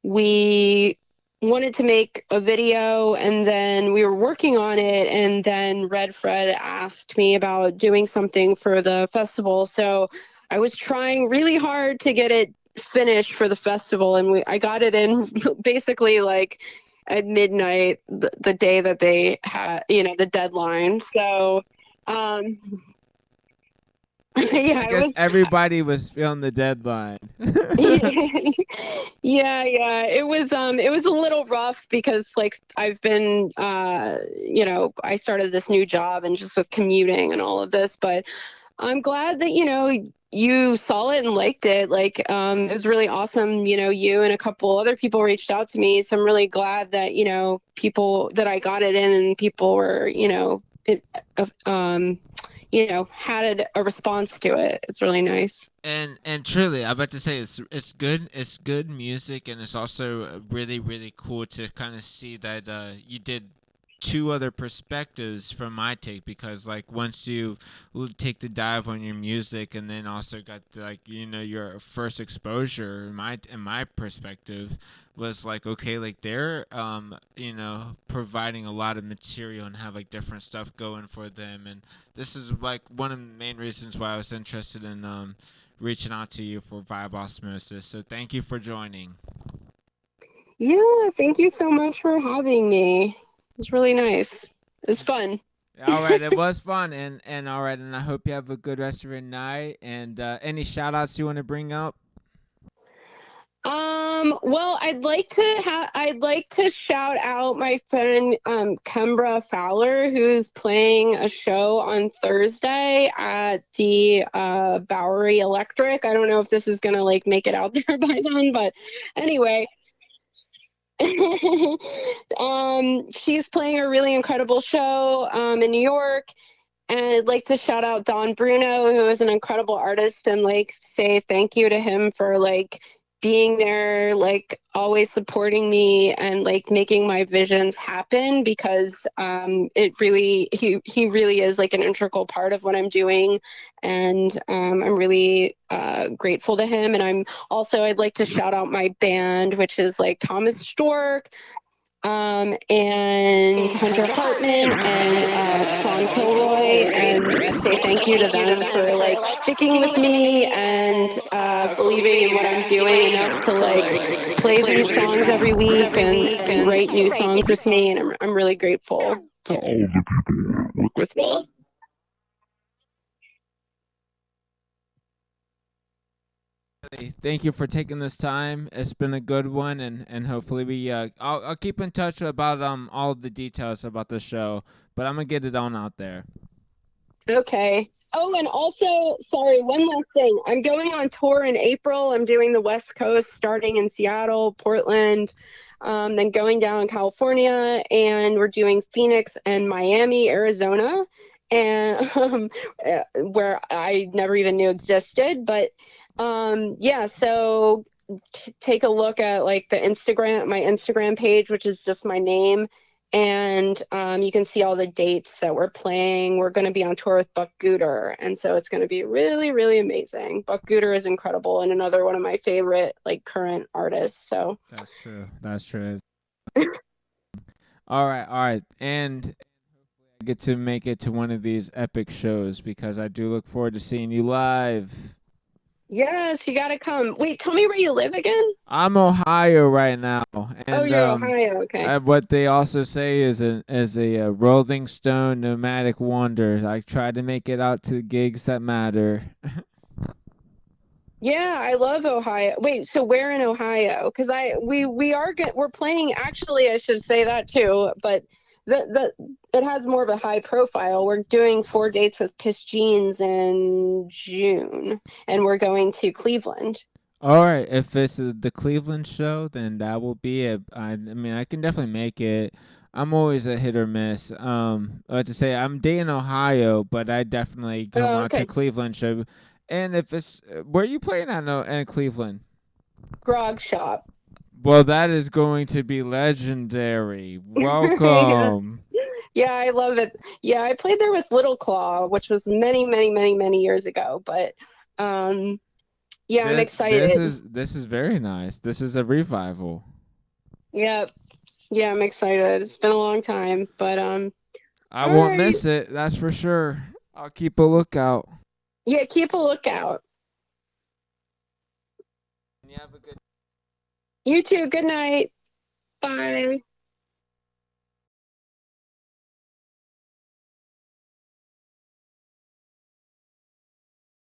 we wanted to make a video, and then we were working on it, and then Red Fred asked me about doing something for the festival. So I was trying really hard to get it finished for the festival, and I got it in basically like at midnight, the day that they had, the deadline. So um I yeah, it guess was. everybody was feeling the deadline. Yeah, it was a little rough, because like I've been I started this new job, and just with commuting and all of this, but I'm glad that you saw it and liked it. Like it was really awesome. You and a couple other people reached out to me, so I'm really glad that people that I got it in, and people were had a response to it. It's really nice. And truly, I'm about to say, it's good. It's good music, and it's also really really cool to kind of see that you did two other perspectives from my take, because like once you take the dive on your music, and then also got like your first exposure, in my perspective was like, okay, like they're providing a lot of material and have like different stuff going for them, and this is like one of the main reasons why I was interested in reaching out to you for Vibe Osmosis. So thank you for joining. Yeah, thank you so much for having me. It was really nice. It was fun. All right, it was fun, and all right, and I hope you have a good rest of your night. And any shout outs you want to bring up? Well, I'd like to shout out my friend Kembra Fowler, who's playing a show on Thursday at the Bowery Electric. I don't know if this is gonna like make it out there by then, but anyway. She's playing a really incredible show in New York, and I'd like to shout out Don Bruno, who is an incredible artist, and like say thank you to him for like being there, like always supporting me and like making my visions happen, because it really he really is like an integral part of what I'm doing, and I'm really grateful to him. And I'd like to shout out my band, which is like Thomas Stork, and Hunter Hartman and Sean Kilroy, and say thank you to them for like sticking with me and believing in what I'm doing enough to like play these songs every week and write new songs with me, and I'm really grateful to all the people who work with me. Thank you for taking this time. It's been a good one, and hopefully I'll keep in touch about all the details about the show, but I'm gonna get it on out there. Okay. Oh, and also, sorry, one last thing. I'm going on tour in April. I'm doing the West Coast, starting in Seattle, Portland, then going down California, and we're doing Phoenix and Miami, Arizona, and where I never even knew existed. But yeah, so take a look at like my Instagram page, which is just my name. And you can see all the dates that we're playing. We're going to be on tour with Buck Gooder, and so it's going to be really, really amazing. Buck Gooder is incredible and another one of my favorite like current artists. So That's true. That's true. All right, and I get to make it to one of these epic shows because I do look forward to seeing you live. yes, you got to come. Wait, tell me where you live again. I'm Ohio right now, Oh, and you're Ohio. Okay. what they also say is a Rolling Stone nomadic wonder. I try to make it out to the gigs that matter. Yeah, I love Ohio. Wait, so where in Ohio? Because we're playing. Actually, I should say that too. But that it has more of a high profile. We're doing 4 dates with Piss Jeans in June, and we're going to Cleveland. All right, if it's the Cleveland show, then that will be it. I mean, I can definitely make it. I'm always a hit or miss. What to say? I'm dating Ohio, but I definitely come Oh, out to okay. Cleveland show. And if it's where you playing at in Cleveland? Grog Shop. Well, that is going to be legendary. Yeah. Welcome. Yeah, I love it. Yeah, I played there with Little Claw, which was many, many, many, many years ago. But um, yeah, I'm excited. This is very nice. This is a revival. Yeah, yeah, I'm excited. It's been a long time, but I all won't right. miss it. That's for sure. I'll keep a lookout. Yeah, keep a lookout. You have a good You too. Good night. Bye.